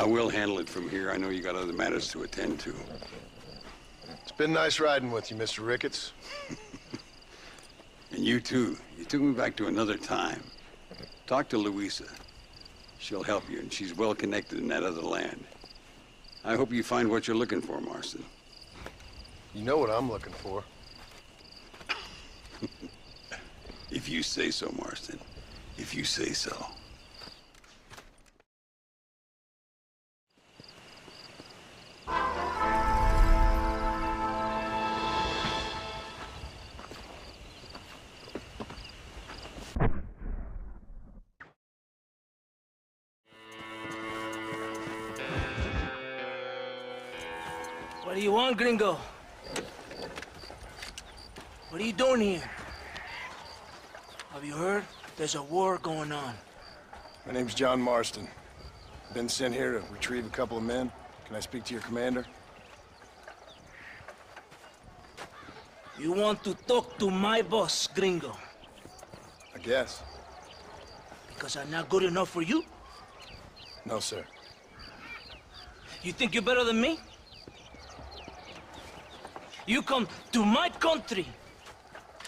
We'll handle it from here. I know you got other matters to attend to. It's been nice riding with you, Mr. Ricketts. And you too. You took me back to another time. Talk to Luisa. She'll help you, and she's well connected in that other land. I hope you find what you're looking for, Marston. You know what I'm looking for. If you say so, Marston. If you say so. What do you want, gringo? What are you doing here? Have you heard? There's a war going on. My name's John Marston. Been sent here to retrieve a couple of men. Can I speak to your commander? You want to talk to my boss, gringo? I guess. Because I'm not good enough for you? No, sir. You think you're better than me? You come to my country,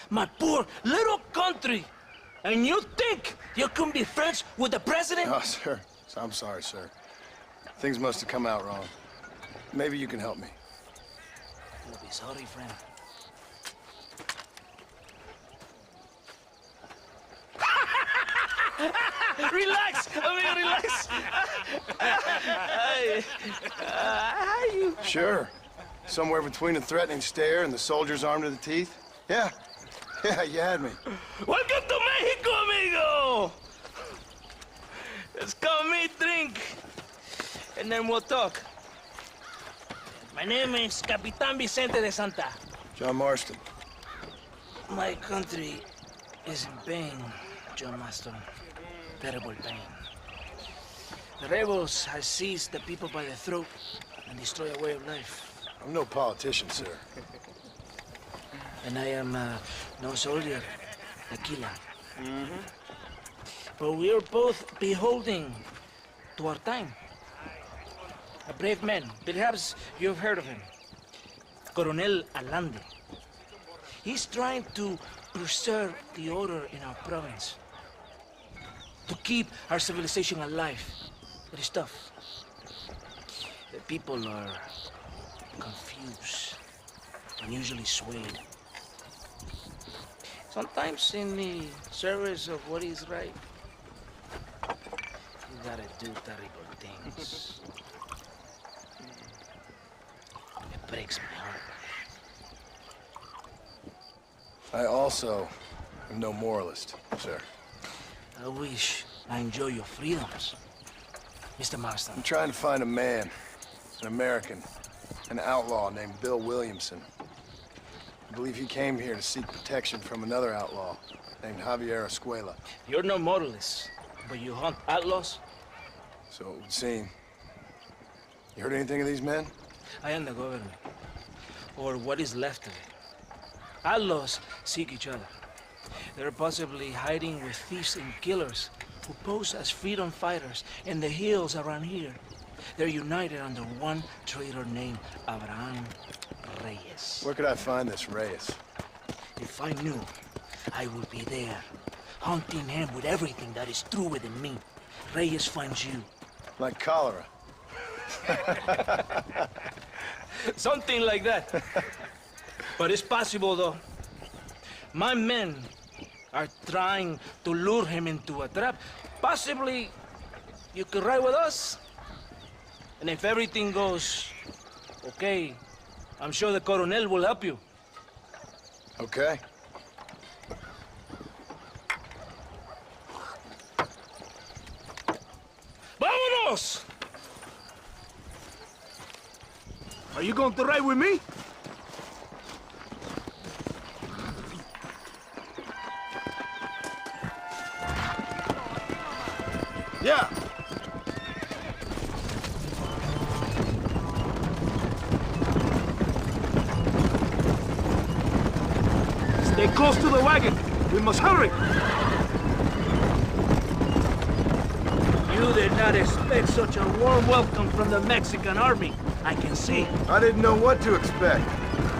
my poor little country, and you think you can be friends with the president? No, sir. I'm sorry, sir. Things must have come out wrong. Maybe you can help me. You'll be sorry, friend. Relax, amigo, relax. Sure. Somewhere between a threatening stare and the soldier's armed to the teeth? Yeah. Yeah, you had me. Welcome to Mexico, amigo! Let's come meet, drink, and then we'll talk. My name is Capitan Vicente de Santa. John Marston. My country is in pain, John Marston. Terrible pain. The rebels have seized the people by the throat and destroyed a way of life. I'm no politician, sir. And I am no soldier, tequila. But we are both beholding to our time. A brave man, perhaps you've heard of him. Coronel Allende. He's trying to preserve the order in our province. To keep our civilization alive. It is tough. The people are confused and usually swayed. Sometimes in the service of what is right, you gotta do terrible things. It breaks my heart. I also am no moralist, sir. I wish I enjoy your freedoms, Mr. Marston. I'm trying to find a man, an American, an outlaw named Bill Williamson. I believe he came here to seek protection from another outlaw named Javier Escuela. You're no moralist, but you hunt outlaws? So it would seem. You heard anything of these men? I am the government, or what is left of it. Outlaws seek each other. They're possibly hiding with thieves and killers who pose as freedom fighters in the hills around here. They're united under one traitor named Abraham Reyes. Where could I find this Reyes? If I knew, I would be there, hunting him with everything that is true within me. Reyes finds you. Like cholera. Something like that. But it's possible, though. My men are trying to lure him into a trap. Possibly, you could ride with us. And if everything goes okay, I'm sure the Coronel will help you. Okay. ¡Vámonos! Are you going to ride with me? Yeah. Stay close to the wagon. We must hurry. You did not expect such a warm welcome from the Mexican army. I can see. I didn't know what to expect.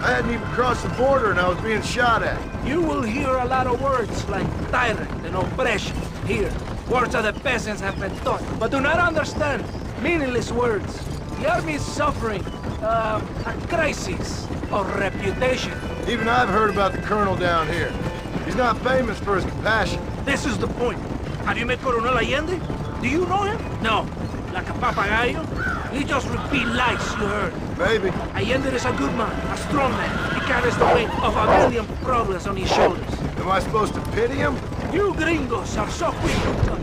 I hadn't even crossed the border and I was being shot at. You will hear a lot of words like tyrant and oppression here. Words of the peasants have been taught, but do not understand meaningless words. The army is suffering a crisis of reputation. Even I've heard about the colonel down here. He's not famous for his compassion. This is the point. Have you met Coronel Allende? Do you know him? No. Like a papagayo? He just repeat lies you heard. Maybe. Allende is a good man, a strong man. He carries the weight of a million problems on his shoulders. Am I supposed to pity him? You gringos are so quick to touch.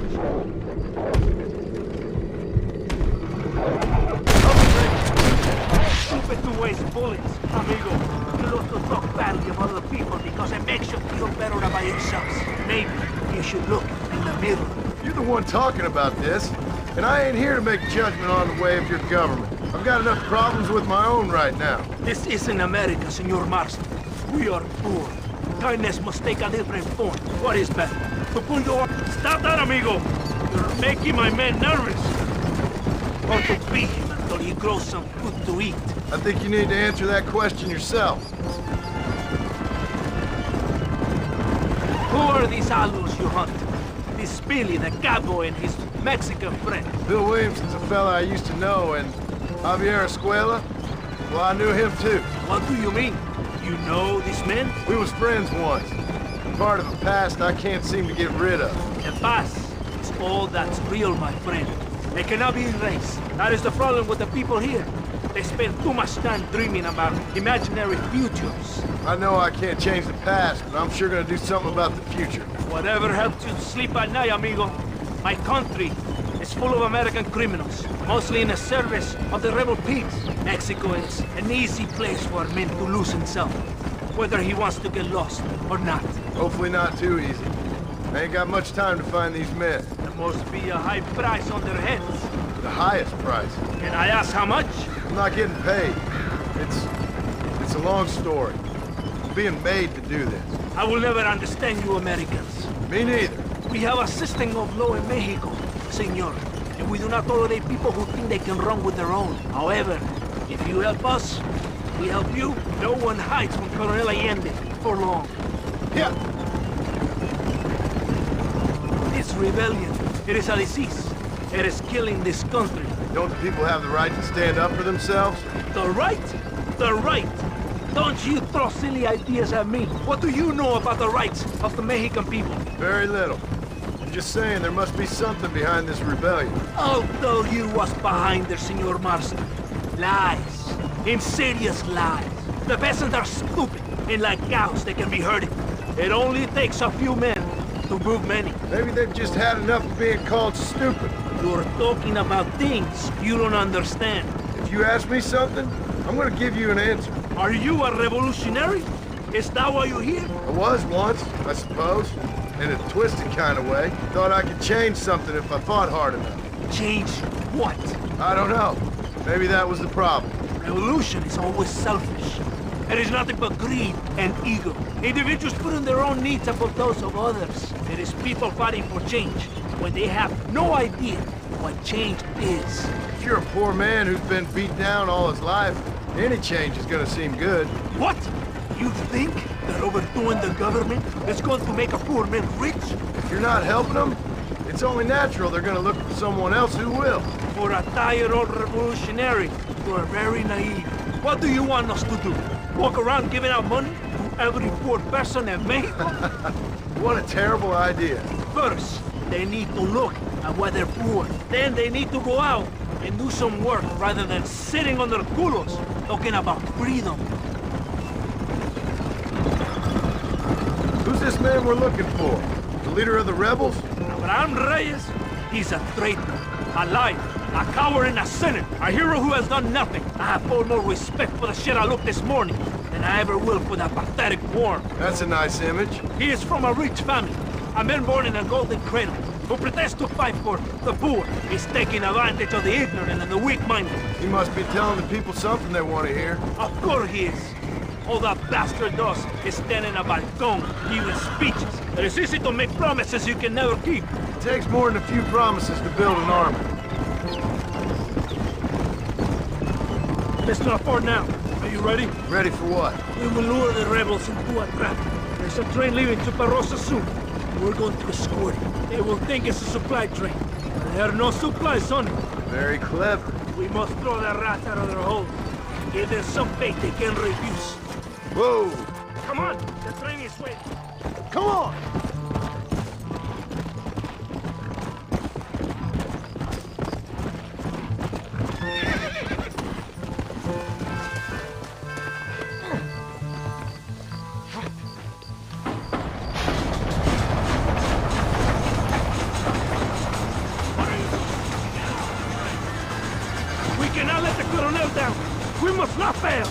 Stupid to waste bullets, amigo. You love to talk badly of other people because it makes you feel better about yourselves. Maybe you should look in the mirror. You're the one talking about this, and I ain't here to make judgment on the way of your government. I've got enough problems with my own right now. This isn't America, Senor Marston. We are poor. Kindness must take a different form. What is better? To pull your... Stop that, amigo! You're making my men nervous. Or to beat him until he grows some food to eat. I think you need to answer that question yourself. Who are these alus you hunt? This Billy, the cowboy, and his Mexican friend. Bill Williamson's a fella I used to know, and Javier Escuela? Well, I knew him too. What do you mean? You know these men? We was friends once. Part of the past I can't seem to get rid of. The past is all that's real, my friend. It cannot be erased. That is the problem with the people here. They spend too much time dreaming about imaginary futures. I know I can't change the past, but I'm sure gonna do something about the future. Whatever helps you sleep at night, amigo. My country is full of American criminals, mostly in the service of the rebel pigs. Mexico is an easy place for a man to lose himself, whether he wants to get lost or not. Hopefully not too easy. I ain't got much time to find these men. There must be a high price on their heads. The highest price. Can I ask how much? I'm not getting paid. It's a long story. I'm being made to do this. I will never understand you Americans. Me neither. We have a system of law in Mexico, senor, and we do not tolerate people who think they can run with their own. However, if you help us, we help you. No one hides from Colonel Allende for long. Yeah. This rebellion, it is a disease. It is killing this country. Don't the people have the right to stand up for themselves? The right? The right? Don't you throw silly ideas at me. What do you know about the rights of the Mexican people? Very little. I'm just saying there must be something behind this rebellion. I'll tell you what's behind there, Senor Marston. Lies. Insidious lies. The peasants are stupid, and like cows, they can be herded. It only takes a few men to move many. Maybe they've just had enough of being called stupid. You're talking about things you don't understand. If you ask me something, I'm gonna give you an answer. Are you a revolutionary? Is that why you're here? I was once, I suppose. In a twisted kind of way. Thought I could change something if I fought hard enough. Change what? I don't know. Maybe that was the problem. Revolution is always selfish. It is nothing but greed and ego. Individuals putting their own needs above those of others. It is people fighting for change when they have no idea what change is. If you're a poor man who's been beat down all his life, any change is gonna seem good. What? You think that overthrowing the government is going to make a poor man rich? If you're not helping them, it's only natural they're gonna look for someone else who will. For a tired old revolutionary, you are very naive. What do you want us to do? Walk around giving out money to every poor person in Mexico? What a terrible idea. First, they need to look at why they're poor. Then they need to go out and do some work rather than sitting on their culos talking about freedom. Who's this man we're looking for? The leader of the rebels? Abraham Reyes? He's a traitor, a liar, a coward and a sinner. A hero who has done nothing. I have far more respect for the shit I looked this morning than I ever will for that pathetic worm. That's a nice image. He is from a rich family. A man born in a golden cradle who pretends to fight for the poor. He's taking advantage of the ignorant and the weak-minded. He must be telling the people something they want to hear. Of course he is. All that bastard does is stand in a balcón, giving speeches. It is easy to make promises you can never keep. It takes more than a few promises to build an army. Let's not far now. Are you ready? Ready for what? We will lure the rebels into a trap. There's a train leaving to Barrosa soon. we're going to escort it. They will think it's a supply train. There are no supplies on it. Very clever. We must throw the rats out of their holes. Give them some bait they can refuse. Whoa! Come on, the train is waiting. Come on! We cannot let the Coronel down. We must not fail.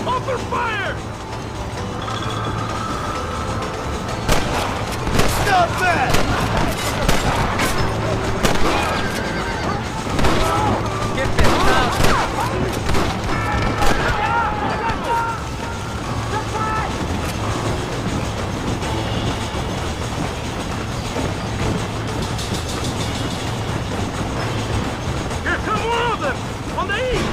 Open fire! Stop that! Get this now! Here come one of them! On the east!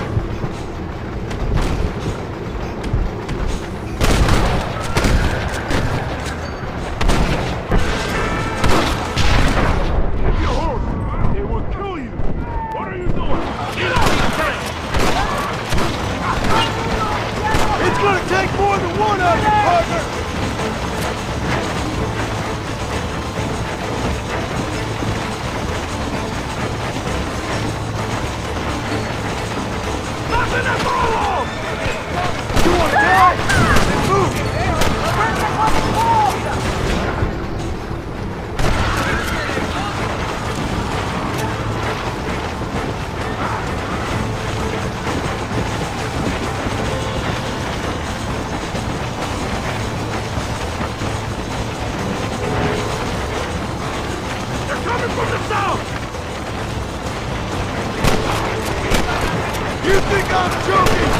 It's gonna take more than one of you, partner! Nothing at all! You wanna die? Then move! From the south! You think I'm joking?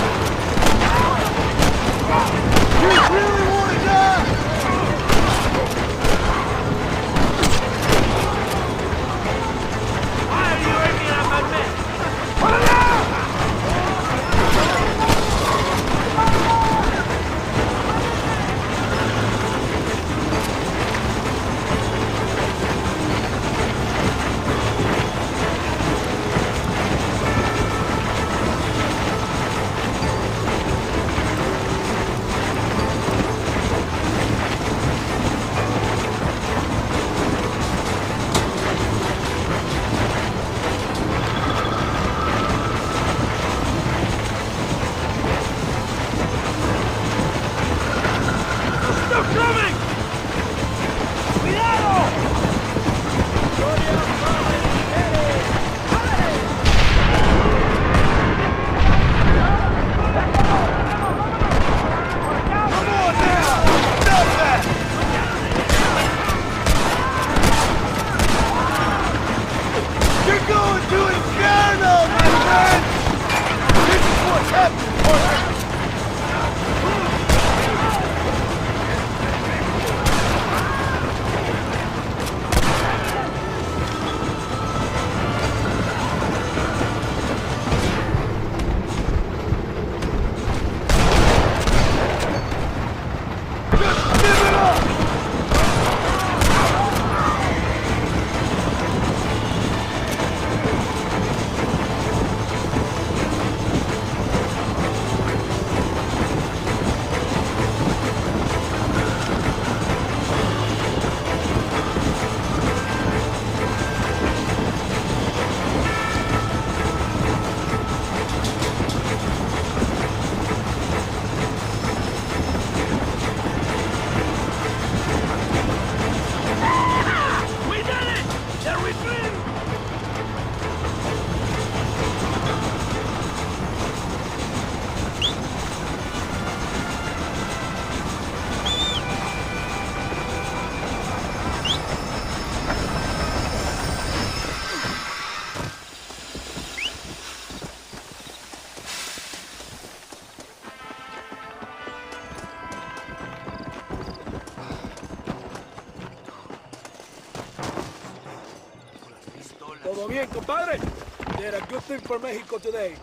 Todo bien, compadre? You did a good thing for Mexico today.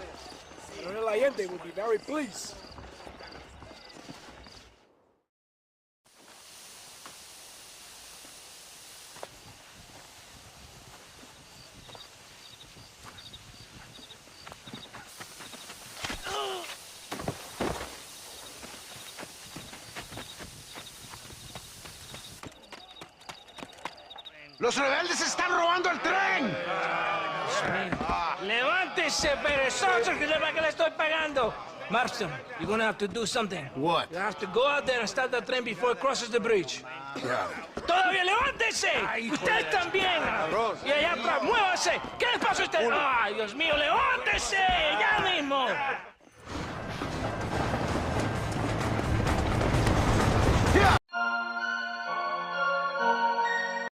Coronel Allende will be very pleased. ¡Los rebeldes están robando el tren! ¡Levántese, perezoso, que para qué le estoy pagando! Marston, you're gonna have to do something. What? You have to go out there and start the train before it crosses the bridge. Yeah. ¡Todavía levántese! ¡Usted también! Y allá atrás, muévase. ¿Qué les pasa a usted? ¡Ay, Dios mío, levántese! ¡Ya mismo!